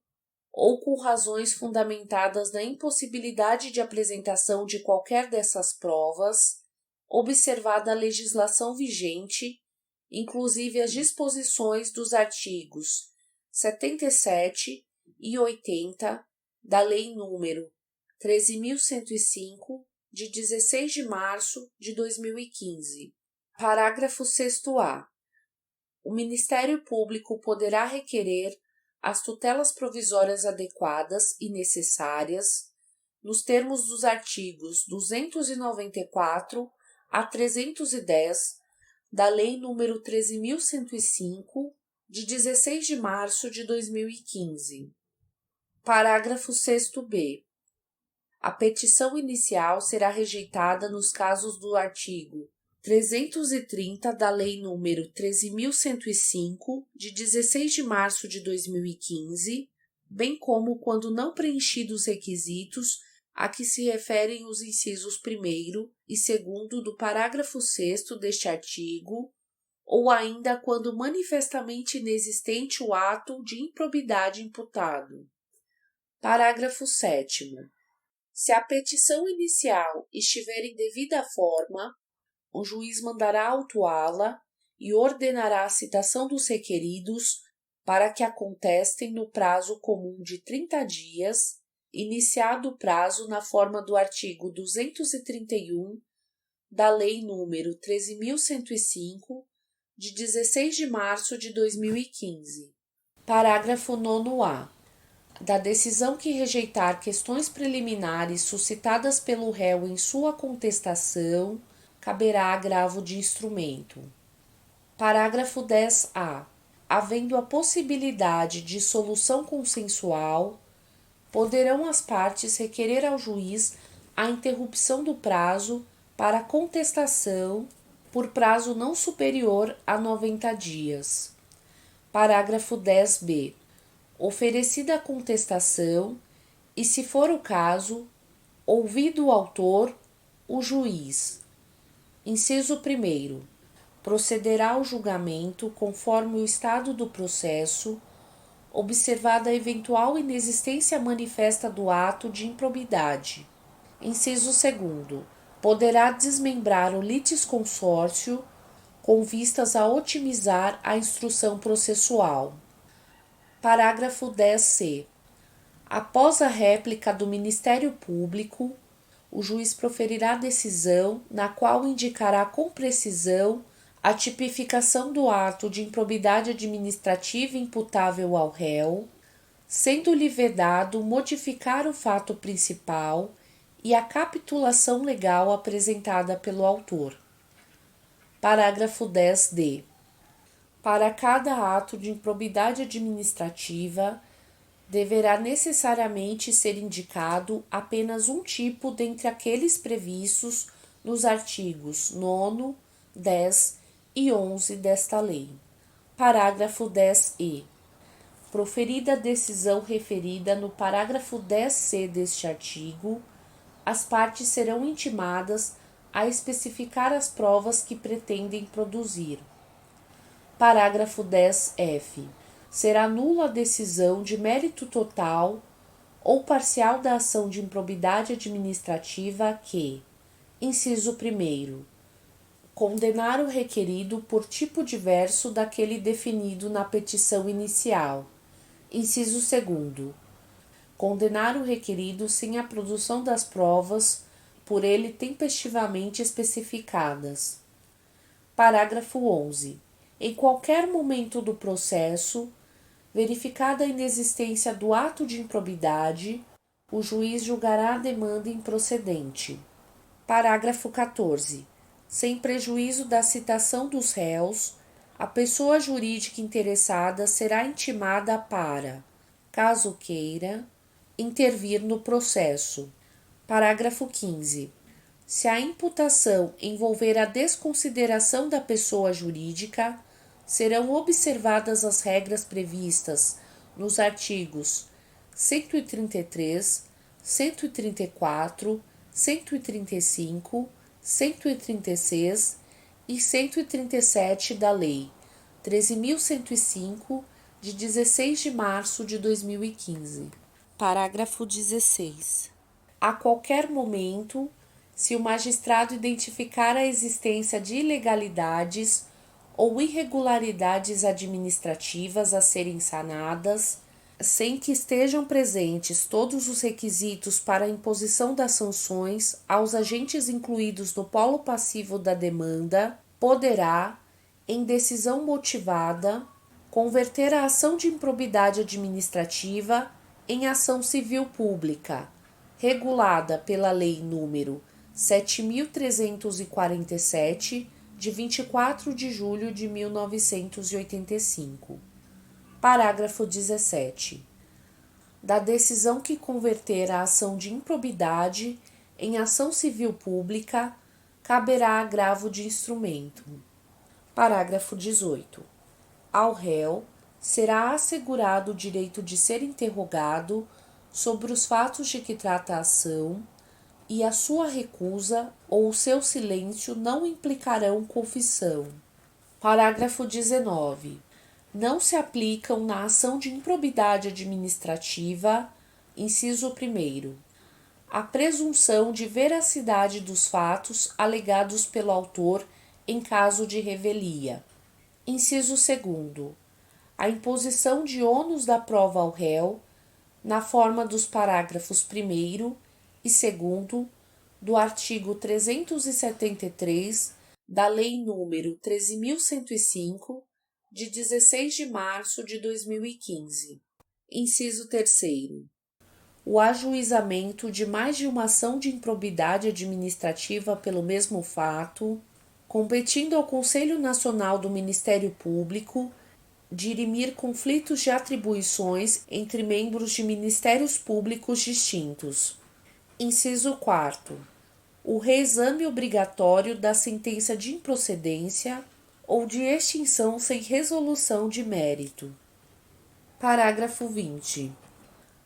Speaker 1: ou com razões fundamentadas na impossibilidade de apresentação de qualquer dessas provas, observada a legislação vigente, inclusive as disposições dos artigos 77 e 80 da Lei nº 13.105, de 16 de março de 2015. Parágrafo 6º-A. o Ministério Público poderá requerer as tutelas provisórias adequadas e necessárias, nos termos dos artigos 294 a 310 da Lei nº 13.105, de 16 de março de 2015. Parágrafo 6º-B. A petição inicial será rejeitada nos casos do artigo 330 da Lei nº 13.105, de 16 de março de 2015, bem como quando não preenchidos os requisitos a que se referem os incisos 1º e 2º do parágrafo 6º deste artigo, ou ainda quando manifestamente inexistente o ato de improbidade imputado. Parágrafo 7º. Se a petição inicial estiver em devida forma, o juiz mandará autuá-la e ordenará a citação dos requeridos para que a contestem no prazo comum de 30 dias, iniciado o prazo na forma do artigo 231 da Lei nº 13.105, de 16 de março de 2015. Parágrafo 9º-A. Da decisão que rejeitar questões preliminares suscitadas pelo réu em sua contestação, caberá agravo de instrumento. Parágrafo 10-A. Havendo a possibilidade de solução consensual, poderão as partes requerer ao juiz a interrupção do prazo para contestação por prazo não superior a 90 dias. Parágrafo 10-B. Oferecida a contestação, e se for o caso, ouvido o autor, o juiz. Inciso 1º. Procederá ao julgamento conforme o estado do processo, observada a eventual inexistência manifesta do ato de improbidade. Inciso 2º. Poderá desmembrar o litisconsórcio com vistas a otimizar a instrução processual. Parágrafo 10-C. Após a réplica do Ministério Público, o juiz proferirá decisão na qual indicará com precisão a tipificação do ato de improbidade administrativa imputável ao réu, sendo-lhe vedado modificar o fato principal e a capitulação legal apresentada pelo autor. Parágrafo 10-D. Para cada ato de improbidade administrativa, deverá necessariamente ser indicado apenas um tipo dentre aqueles previstos nos artigos 9º, 10 e 11 desta lei. Parágrafo 10-E. Proferida a decisão referida no parágrafo 10-C deste artigo, as partes serão intimadas a especificar as provas que pretendem produzir. Parágrafo 10-F. Será nula a decisão de mérito total ou parcial da ação de improbidade administrativa que, inciso 1º, condenar o requerido por tipo diverso daquele definido na petição inicial. Inciso 2º, condenar o requerido sem a produção das provas por ele tempestivamente especificadas. Parágrafo 11. Em qualquer momento do processo, verificada a inexistência do ato de improbidade, o juiz julgará a demanda improcedente. Parágrafo 14. Sem prejuízo da citação dos réus, a pessoa jurídica interessada será intimada para, caso queira, intervir no processo. Parágrafo 15. Se a imputação envolver a desconsideração da pessoa jurídica, serão observadas as regras previstas nos artigos 133, 134, 135, 136 e 137 da Lei 13.105, de 16 de março de 2015. Parágrafo 16. A qualquer momento, se o magistrado identificar a existência de ilegalidades ou irregularidades administrativas a serem sanadas, sem que estejam presentes todos os requisitos para a imposição das sanções aos agentes incluídos no polo passivo da demanda, poderá, em decisão motivada, converter a ação de improbidade administrativa em ação civil pública, regulada pela Lei nº 7.347, de 24 de julho de 1985. Parágrafo 17. Da decisão que converter a ação de improbidade em ação civil pública, caberá agravo de instrumento. Parágrafo 18. Ao réu será assegurado o direito de ser interrogado sobre os fatos de que trata a ação e a sua recusa ou o seu silêncio não implicarão confissão. Parágrafo 19. Não se aplicam na ação de improbidade administrativa, inciso 1º, a presunção de veracidade dos fatos alegados pelo autor em caso de revelia. Inciso 2º, a imposição de ônus da prova ao réu, na forma dos parágrafos 1º e 2º do artigo 373 da Lei nº 13.105, de 16 de março de 2015. Inciso 3º. O ajuizamento de mais de uma ação de improbidade administrativa pelo mesmo fato, competindo ao Conselho Nacional do Ministério Público dirimir conflitos de atribuições entre membros de ministérios públicos distintos. Inciso 4º. O reexame obrigatório da sentença de improcedência ou de extinção sem resolução de mérito. Parágrafo 20.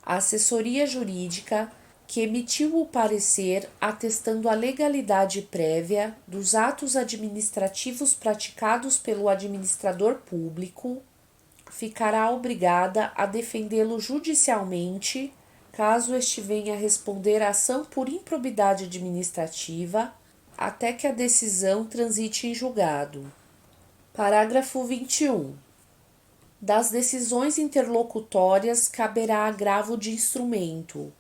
Speaker 1: A assessoria jurídica que emitiu o parecer atestando a legalidade prévia dos atos administrativos praticados pelo administrador público ficará obrigada a defendê-lo judicialmente, caso este venha a responder à ação por improbidade administrativa, até que a decisão transite em julgado. Parágrafo 21. Das decisões interlocutórias caberá agravo de instrumento,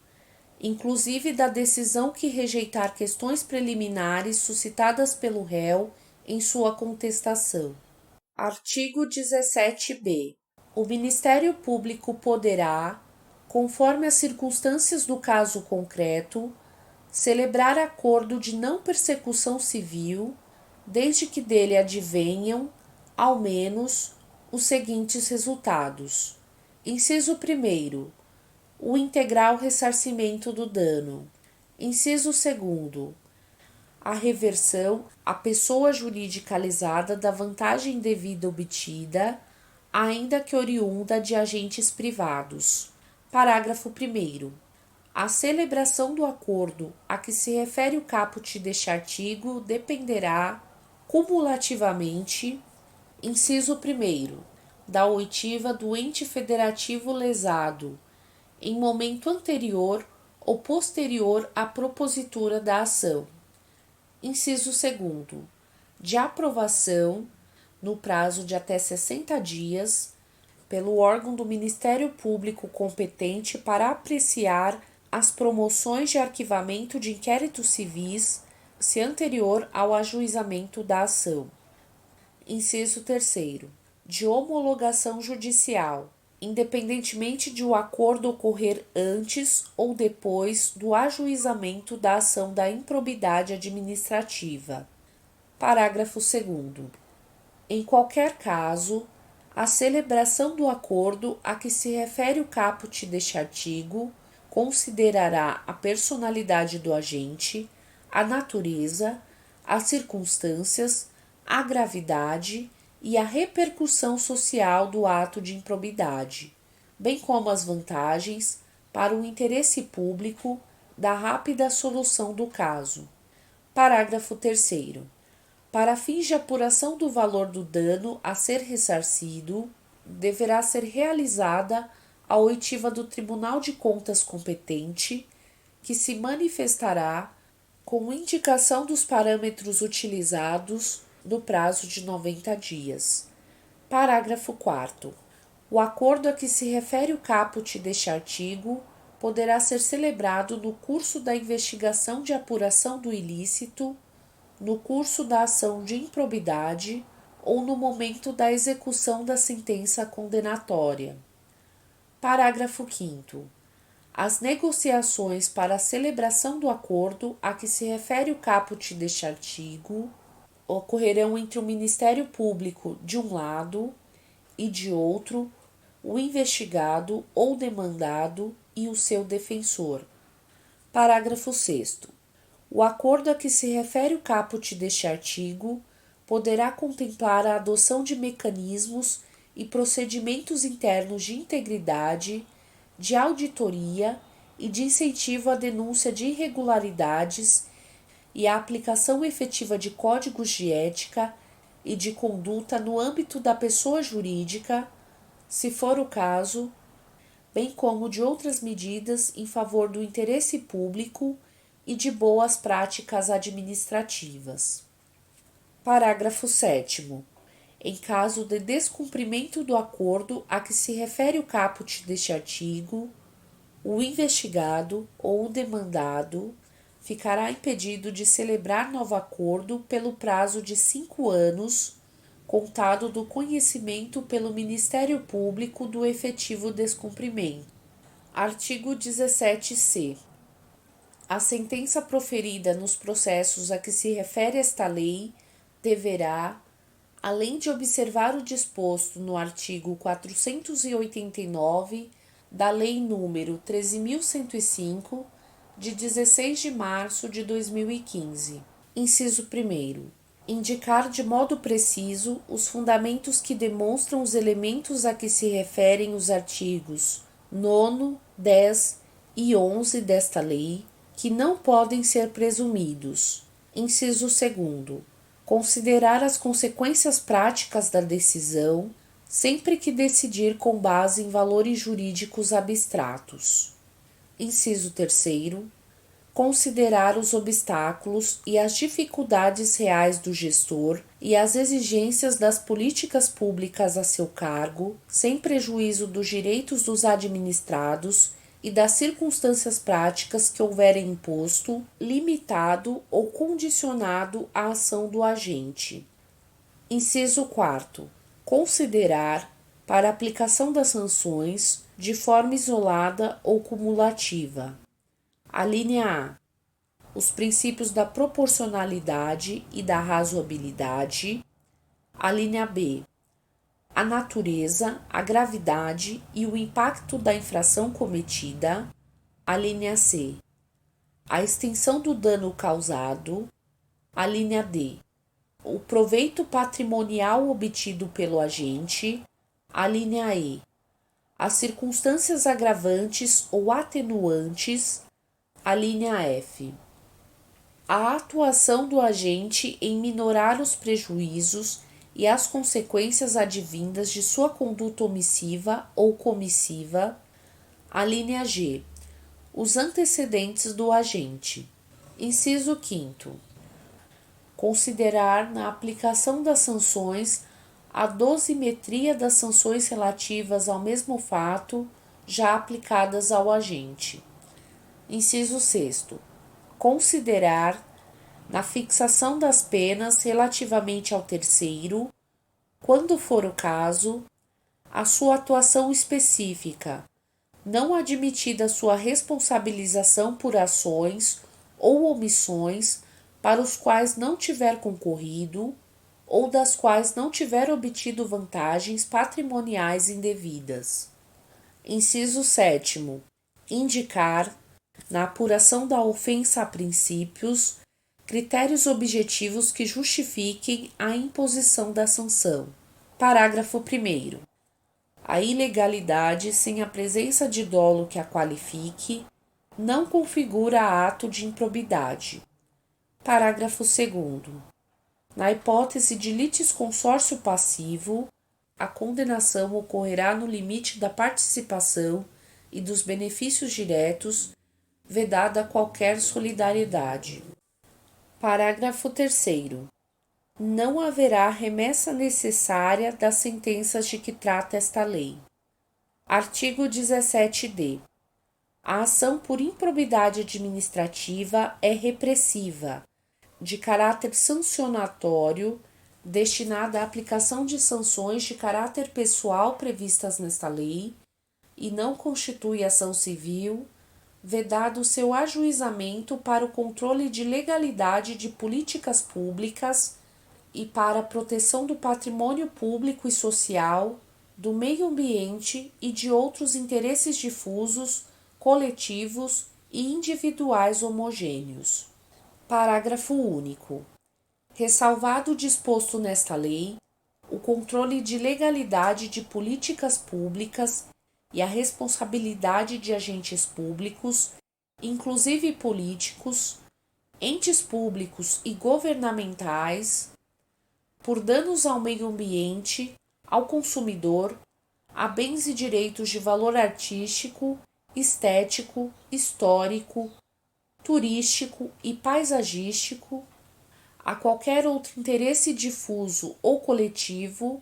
Speaker 1: inclusive da decisão que rejeitar questões preliminares suscitadas pelo réu em sua contestação. Artigo 17b. O Ministério Público poderá, conforme as circunstâncias do caso concreto, celebrar acordo de não persecução civil, desde que dele advenham, ao menos, os seguintes resultados. Inciso 1º. O integral ressarcimento do dano. Inciso 2º. A reversão à pessoa jurídica lesada da vantagem indevida obtida, ainda que oriunda de agentes privados. Parágrafo 1º. A celebração do acordo a que se refere o caput deste artigo dependerá, cumulativamente, inciso 1º, da oitiva do ente federativo lesado, em momento anterior ou posterior à propositura da ação. Inciso 2º, de aprovação, no prazo de até 60 dias, pelo órgão do Ministério Público competente para apreciar as promoções de arquivamento de inquéritos civis, se anterior ao ajuizamento da ação. Inciso 3º, de homologação judicial, independentemente de o acordo ocorrer antes ou depois do ajuizamento da ação da improbidade administrativa. Parágrafo 2º. Em qualquer caso, a celebração do acordo a que se refere o caput deste artigo considerará a personalidade do agente, a natureza, as circunstâncias, a gravidade e a repercussão social do ato de improbidade, bem como as vantagens, para o interesse público, da rápida solução do caso. Parágrafo 3º. Para fins de apuração do valor do dano a ser ressarcido, deverá ser realizada a oitiva do Tribunal de Contas competente, que se manifestará com indicação dos parâmetros utilizados no prazo de 90 dias. Parágrafo 4º. O acordo a que se refere o caput deste artigo poderá ser celebrado no curso da investigação de apuração do ilícito, no curso da ação de improbidade ou no momento da execução da sentença condenatória. Parágrafo 5º. As negociações para a celebração do acordo a que se refere o caput deste artigo ocorrerão entre o Ministério Público de um lado e de outro o investigado ou demandado e o seu defensor. Parágrafo 6º. O acordo a que se refere o caput deste artigo poderá contemplar a adoção de mecanismos e procedimentos internos de integridade, de auditoria e de incentivo à denúncia de irregularidades e a aplicação efetiva de códigos de ética e de conduta no âmbito da pessoa jurídica, se for o caso, bem como de outras medidas em favor do interesse público e de boas práticas administrativas. Parágrafo 7º. Em caso de descumprimento do acordo a que se refere o caput deste artigo, o investigado ou o demandado ficará impedido de celebrar novo acordo pelo prazo de 5 anos, contado do conhecimento pelo Ministério Público do efetivo descumprimento. Artigo 17-C. A sentença proferida nos processos a que se refere esta lei deverá, além de observar o disposto no artigo 489 da Lei nº 13.105, de 16 de março de 2015. Inciso 1º. Indicar de modo preciso os fundamentos que demonstram os elementos a que se referem os artigos 9º, 10 e 11 desta lei, que não podem ser presumidos. Inciso 2º. Considerar as consequências práticas da decisão, sempre que decidir com base em valores jurídicos abstratos. Inciso 3º. Considerar os obstáculos e as dificuldades reais do gestor e as exigências das políticas públicas a seu cargo, sem prejuízo dos direitos dos administrados e das circunstâncias práticas que houverem imposto, limitado ou condicionado a ação do agente. Inciso 4º. Considerar, para aplicação das sanções, de forma isolada ou cumulativa. Alínea A. Os princípios da proporcionalidade e da razoabilidade. Alínea B. A natureza, a gravidade e o impacto da infração cometida. Alínea C. A extensão do dano causado. Alínea D. O proveito patrimonial obtido pelo agente. Alínea E. As circunstâncias agravantes ou atenuantes. Alínea F. A atuação do agente em minorar os prejuízos e as consequências advindas de sua conduta omissiva ou comissiva. Alínea G. Os antecedentes do agente. Inciso 5º. Considerar na aplicação das sanções a dosimetria das sanções relativas ao mesmo fato já aplicadas ao agente. Inciso 6º. Considerar, na fixação das penas relativamente ao terceiro, quando for o caso, a sua atuação específica, não admitida sua responsabilização por ações ou omissões para os quais não tiver concorrido ou das quais não tiver obtido vantagens patrimoniais indevidas. Inciso 7º. Indicar, na apuração da ofensa a princípios, critérios objetivos que justifiquem a imposição da sanção. Parágrafo 1º. A ilegalidade sem a presença de dolo que a qualifique não configura ato de improbidade. Parágrafo 2º. Na hipótese de litisconsórcio passivo, a condenação ocorrerá no limite da participação e dos benefícios diretos, vedada qualquer solidariedade. Parágrafo 3º. Não haverá remessa necessária das sentenças de que trata esta lei. Artigo 17-D. A ação por improbidade administrativa é repressiva, de caráter sancionatório, destinada à aplicação de sanções de caráter pessoal previstas nesta lei e não constitui ação civil, vedado seu ajuizamento para o controle de legalidade de políticas públicas e para a proteção do patrimônio público e social, do meio ambiente e de outros interesses difusos, coletivos e individuais homogêneos. Parágrafo único. Ressalvado o disposto nesta lei, o controle de legalidade de políticas públicas e a responsabilidade de agentes públicos, inclusive políticos, entes públicos e governamentais, por danos ao meio ambiente, ao consumidor, a bens e direitos de valor artístico, estético, histórico, turístico e paisagístico, a qualquer outro interesse difuso ou coletivo,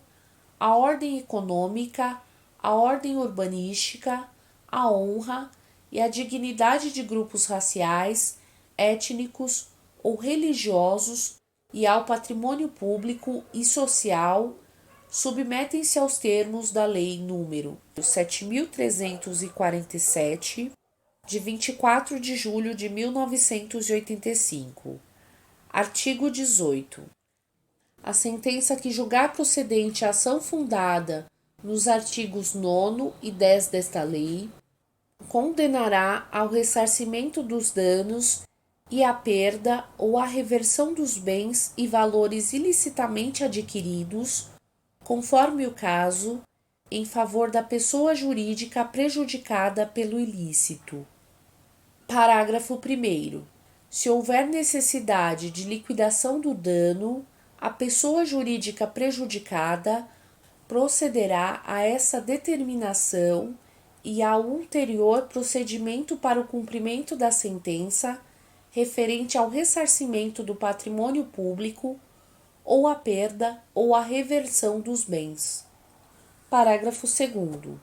Speaker 1: a ordem econômica, a ordem urbanística, a honra e a dignidade de grupos raciais, étnicos ou religiosos e ao patrimônio público e social, submetem-se aos termos da Lei nº 7.347, de 24 de julho de 1985. Artigo 18. A sentença que julgar procedente a ação fundada nos artigos 9 e 10 desta lei condenará ao ressarcimento dos danos e à perda ou à reversão dos bens e valores ilicitamente adquiridos, conforme o caso, em favor da pessoa jurídica prejudicada pelo ilícito. Parágrafo 1º. Se houver necessidade de liquidação do dano, a pessoa jurídica prejudicada procederá a essa determinação e ao ulterior procedimento para o cumprimento da sentença referente ao ressarcimento do patrimônio público ou a perda ou a reversão dos bens. Parágrafo 2º.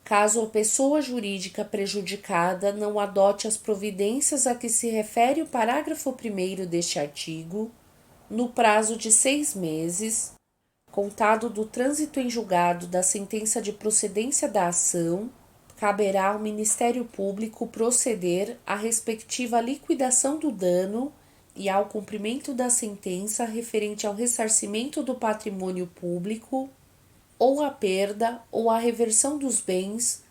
Speaker 1: Caso a pessoa jurídica prejudicada não adote as providências a que se refere o parágrafo 1º deste artigo, no prazo de 6 meses, contado do trânsito em julgado da sentença de procedência da ação, caberá ao Ministério Público proceder à respectiva liquidação do dano e ao cumprimento da sentença referente ao ressarcimento do patrimônio público ou a perda ou a reversão dos bens,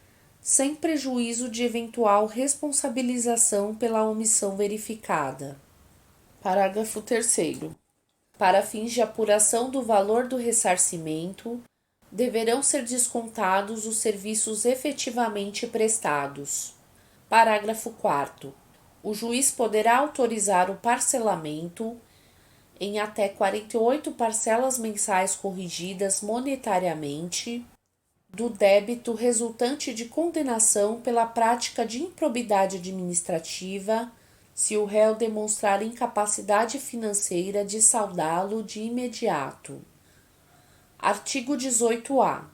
Speaker 1: sem prejuízo de eventual responsabilização pela omissão verificada. Parágrafo 3º. Para fins de apuração do valor do ressarcimento, deverão ser descontados os serviços efetivamente prestados. Parágrafo 4º. O juiz poderá autorizar o parcelamento em até 48 parcelas mensais corrigidas monetariamente do débito resultante de condenação pela prática de improbidade administrativa, se o réu demonstrar incapacidade financeira de saldá-lo de imediato. Artigo 18-A.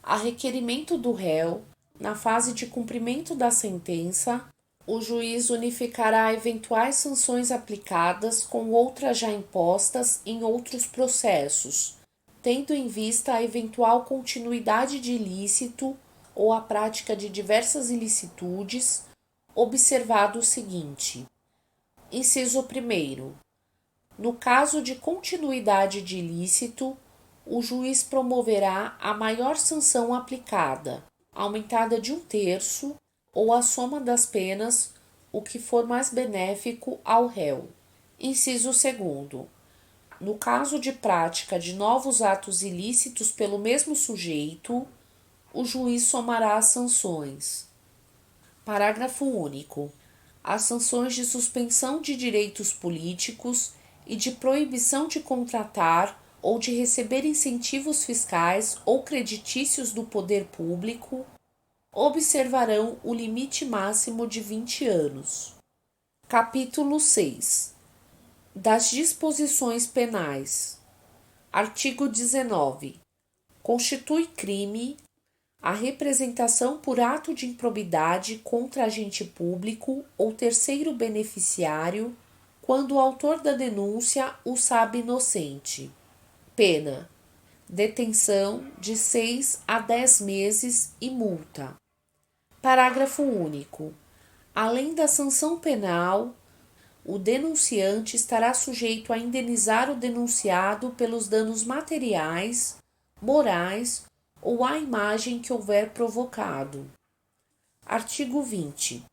Speaker 1: A requerimento do réu, na fase de cumprimento da sentença, o juiz unificará eventuais sanções aplicadas com outras já impostas em outros processos, tendo em vista a eventual continuidade de ilícito ou a prática de diversas ilicitudes, observado o seguinte. Inciso 1º. No caso de continuidade de ilícito, o juiz promoverá a maior sanção aplicada, aumentada de 1/3, ou a soma das penas, o que for mais benéfico ao réu. Inciso 2º. No caso de prática de novos atos ilícitos pelo mesmo sujeito, o juiz somará as sanções. Parágrafo único. As sanções de suspensão de direitos políticos e de proibição de contratar ou de receber incentivos fiscais ou creditícios do poder público observarão o limite máximo de 20 anos. Capítulo 6. Das disposições penais. Artigo 19. Constitui crime a representação por ato de improbidade contra agente público ou terceiro beneficiário, quando o autor da denúncia o sabe inocente. Pena: detenção de 6 a 10 meses e multa. Parágrafo único. Além da sanção penal, o denunciante estará sujeito a indenizar o denunciado pelos danos materiais, morais ou à imagem que houver provocado. Artigo 20.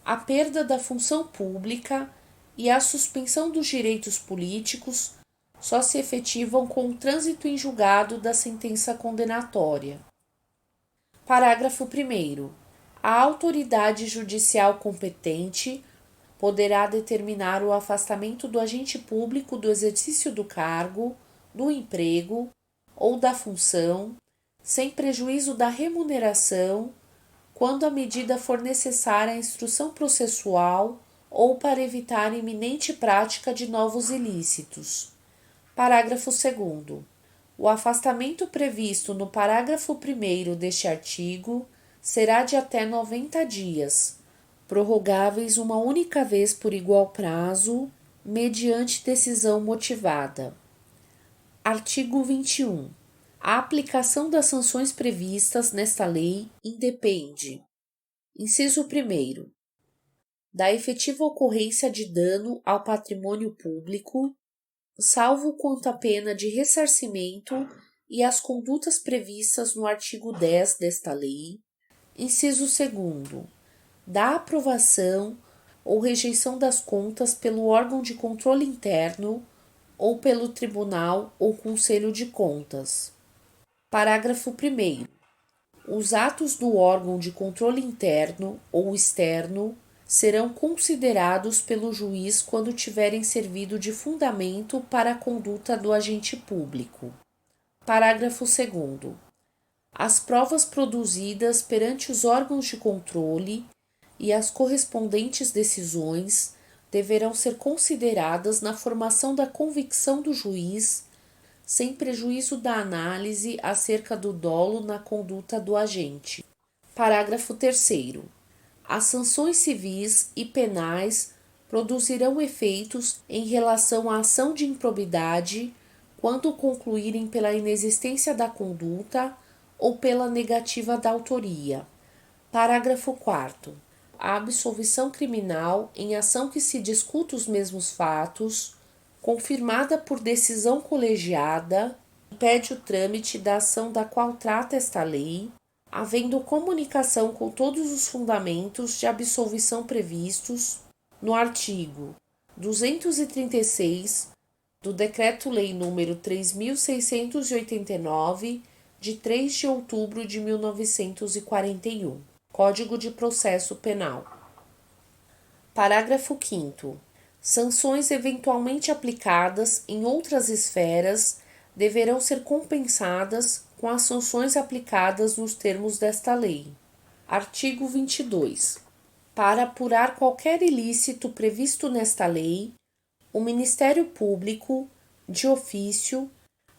Speaker 1: A perda da função pública e a suspensão dos direitos políticos só se efetivam com o trânsito em julgado da sentença condenatória. Parágrafo 1º. A autoridade judicial competente poderá determinar o afastamento do agente público do exercício do cargo, do emprego ou da função, sem prejuízo da remuneração, quando a medida for necessária à instrução processual ou para evitar iminente prática de novos ilícitos. Parágrafo 2º. O afastamento previsto no parágrafo 1º deste artigo será de até 90 dias, prorrogáveis uma única vez por igual prazo, mediante decisão motivada. Artigo 21. A aplicação das sanções previstas nesta lei independe: inciso 1º, da efetiva ocorrência de dano ao patrimônio público, salvo quanto à pena de ressarcimento e as condutas previstas no artigo 10 desta lei. Inciso 2º, da aprovação ou rejeição das contas pelo órgão de controle interno ou pelo Tribunal ou Conselho de Contas. Parágrafo 1º. Os atos do órgão de controle interno ou externo serão considerados pelo juiz quando tiverem servido de fundamento para a conduta do agente público. Parágrafo 2º. As provas produzidas perante os órgãos de controle e as correspondentes decisões deverão ser consideradas na formação da convicção do juiz, sem prejuízo da análise acerca do dolo na conduta do agente. Parágrafo 3º. As sanções civis e penais produzirão efeitos em relação à ação de improbidade quando concluírem pela inexistência da conduta ou pela negativa da autoria. Parágrafo 4º. A absolvição criminal em ação que se discuta os mesmos fatos, confirmada por decisão colegiada, impede o trâmite da ação da qual trata esta lei, havendo comunicação com todos os fundamentos de absolvição previstos no artigo 236 do Decreto-Lei nº 3.689, de 3 de outubro de 1941, Código de Processo Penal. Parágrafo 5º. Sanções eventualmente aplicadas em outras esferas deverão ser compensadas com as sanções aplicadas nos termos desta lei. Artigo 22. Para apurar qualquer ilícito previsto nesta lei, o Ministério Público, de ofício,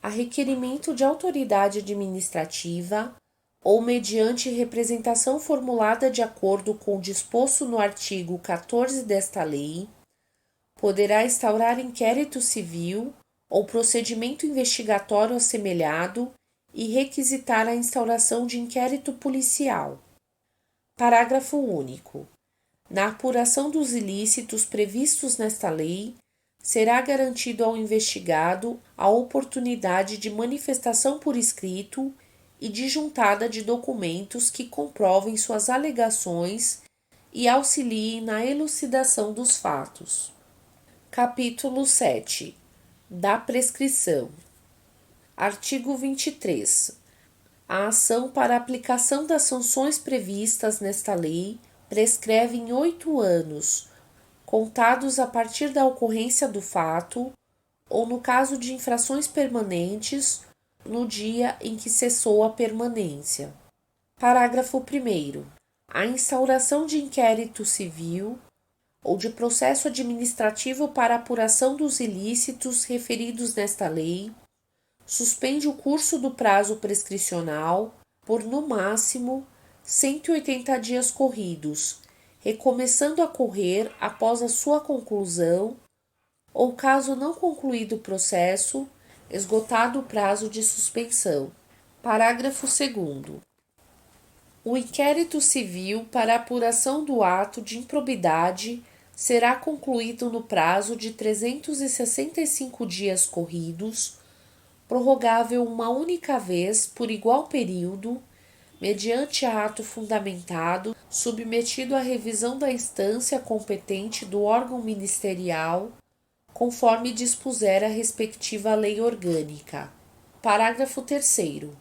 Speaker 1: a requerimento de autoridade administrativa ou mediante representação formulada de acordo com o disposto no artigo 14 desta lei, poderá instaurar inquérito civil ou procedimento investigatório assemelhado e requisitar a instauração de inquérito policial. Parágrafo único. Na apuração dos ilícitos previstos nesta lei, será garantido ao investigado a oportunidade de manifestação por escrito e de juntada de documentos que comprovem suas alegações e auxiliem na elucidação dos fatos. Capítulo 7. Da prescrição. Artigo 23. A ação para aplicação das sanções previstas nesta lei prescreve em 8 anos, contados a partir da ocorrência do fato, ou no caso de infrações permanentes, no dia em que cessou a permanência. Parágrafo 1º. A instauração de inquérito civil ou de processo administrativo para apuração dos ilícitos referidos nesta lei suspende o curso do prazo prescricional por, no máximo, 180 dias corridos, recomeçando a correr após a sua conclusão, ou caso não concluído o processo, esgotado o prazo de suspensão. Parágrafo 2º. O inquérito civil para apuração do ato de improbidade será concluído no prazo de 365 dias corridos, prorrogável uma única vez por igual período, mediante ato fundamentado, submetido à revisão da instância competente do órgão ministerial, conforme dispuser a respectiva lei orgânica. Parágrafo 3º.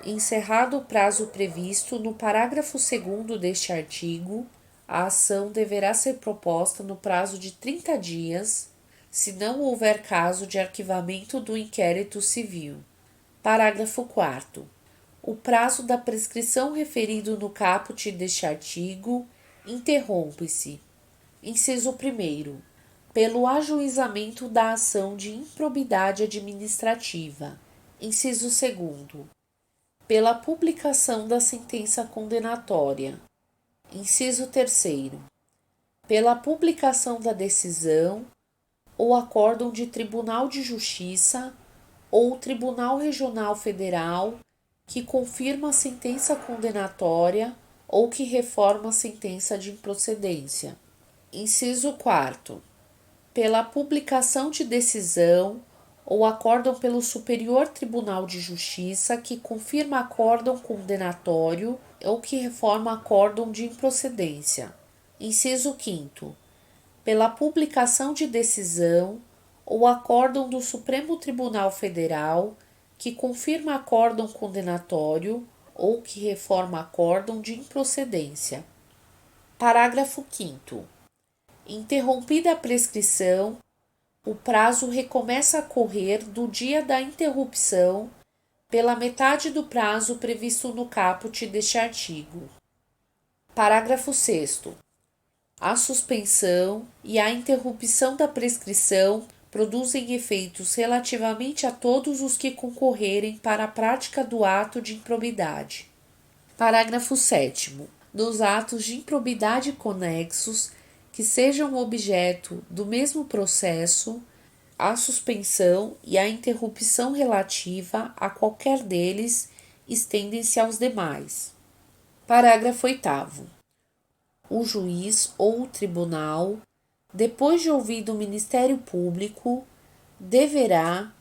Speaker 1: Encerrado o prazo previsto no parágrafo 2º deste artigo, a ação deverá ser proposta no prazo de 30 dias, se não houver caso de arquivamento do inquérito civil. Parágrafo 4º. O prazo da prescrição referido no caput deste artigo interrompe-se. Inciso 1º. Pelo ajuizamento da ação de improbidade administrativa. Inciso 2º. Pela publicação da sentença condenatória. Inciso 3º. Pela publicação da decisão ou acórdão de Tribunal de Justiça ou Tribunal Regional Federal que confirma a sentença condenatória ou que reforma a sentença de improcedência. Inciso 4º. Pela publicação de decisão ou acórdão pelo Superior Tribunal de Justiça que confirma acórdão condenatório ou que reforma acórdão de improcedência. Inciso 5º. Pela publicação de decisão ou acórdão do Supremo Tribunal Federal que confirma acórdão condenatório ou que reforma acórdão de improcedência. Parágrafo 5º. Interrompida a prescrição, o prazo recomeça a correr do dia da interrupção pela metade do prazo previsto no caput deste artigo. Parágrafo 6º. A suspensão e a interrupção da prescrição produzem efeitos relativamente a todos os que concorrerem para a prática do ato de improbidade. Parágrafo 7º. Nos atos de improbidade conexos que sejam objeto do mesmo processo, a suspensão e a interrupção relativa a qualquer deles estendem-se aos demais. Parágrafo 8º. O juiz ou o tribunal, depois de ouvido o Ministério Público, deverá,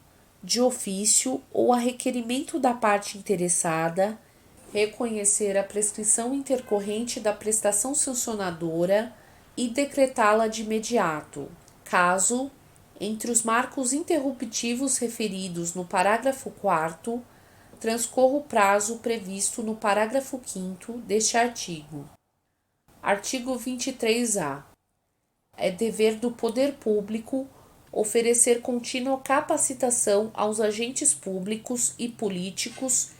Speaker 1: de ofício ou a requerimento da parte interessada, reconhecer a prescrição intercorrente da prestação sancionadora e decretá-la de imediato, caso, entre os marcos interruptivos referidos no parágrafo 4º, transcorra o prazo previsto no parágrafo 5º deste artigo. Artigo 23-A. É dever do poder público oferecer contínua capacitação aos agentes públicos e políticos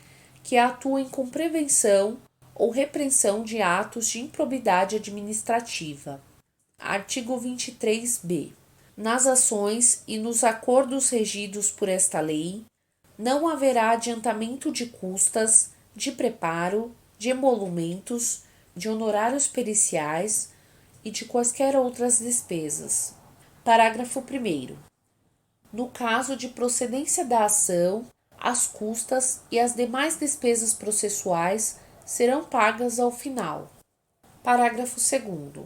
Speaker 1: que atuem com prevenção ou repressão de atos de improbidade administrativa. Artigo 23-B. Nas ações e nos acordos regidos por esta lei, não haverá adiantamento de custas, de preparo, de emolumentos, de honorários periciais e de quaisquer outras despesas. Parágrafo 1º. No caso de procedência da ação, as custas e as demais despesas processuais serão pagas ao final. Parágrafo 2º.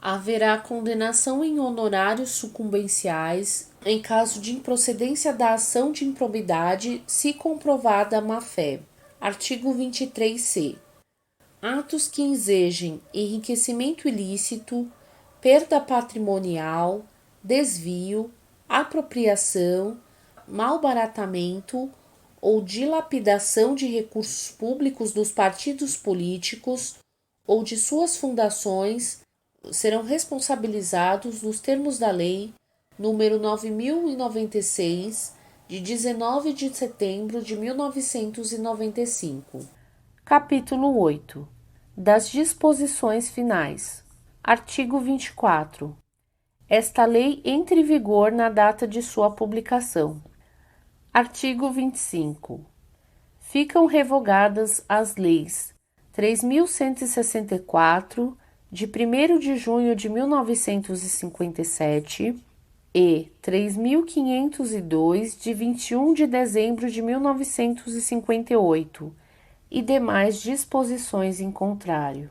Speaker 1: Haverá condenação em honorários sucumbenciais em caso de improcedência da ação de improbidade se comprovada a má-fé. Artigo 23-C. Atos que ensejem enriquecimento ilícito, perda patrimonial, desvio, apropriação, malbaratamento ou dilapidação de recursos públicos dos partidos políticos ou de suas fundações serão responsabilizados nos termos da Lei nº 9.096, de 19 de setembro de 1995. Capítulo 8. Das disposições finais. Artigo 24. Esta lei entra em vigor na data de sua publicação. Artigo 25. Ficam revogadas as leis 3.164, de 1º de junho de 1957, e 3.502, de 21 de dezembro de 1958, e demais disposições em contrário.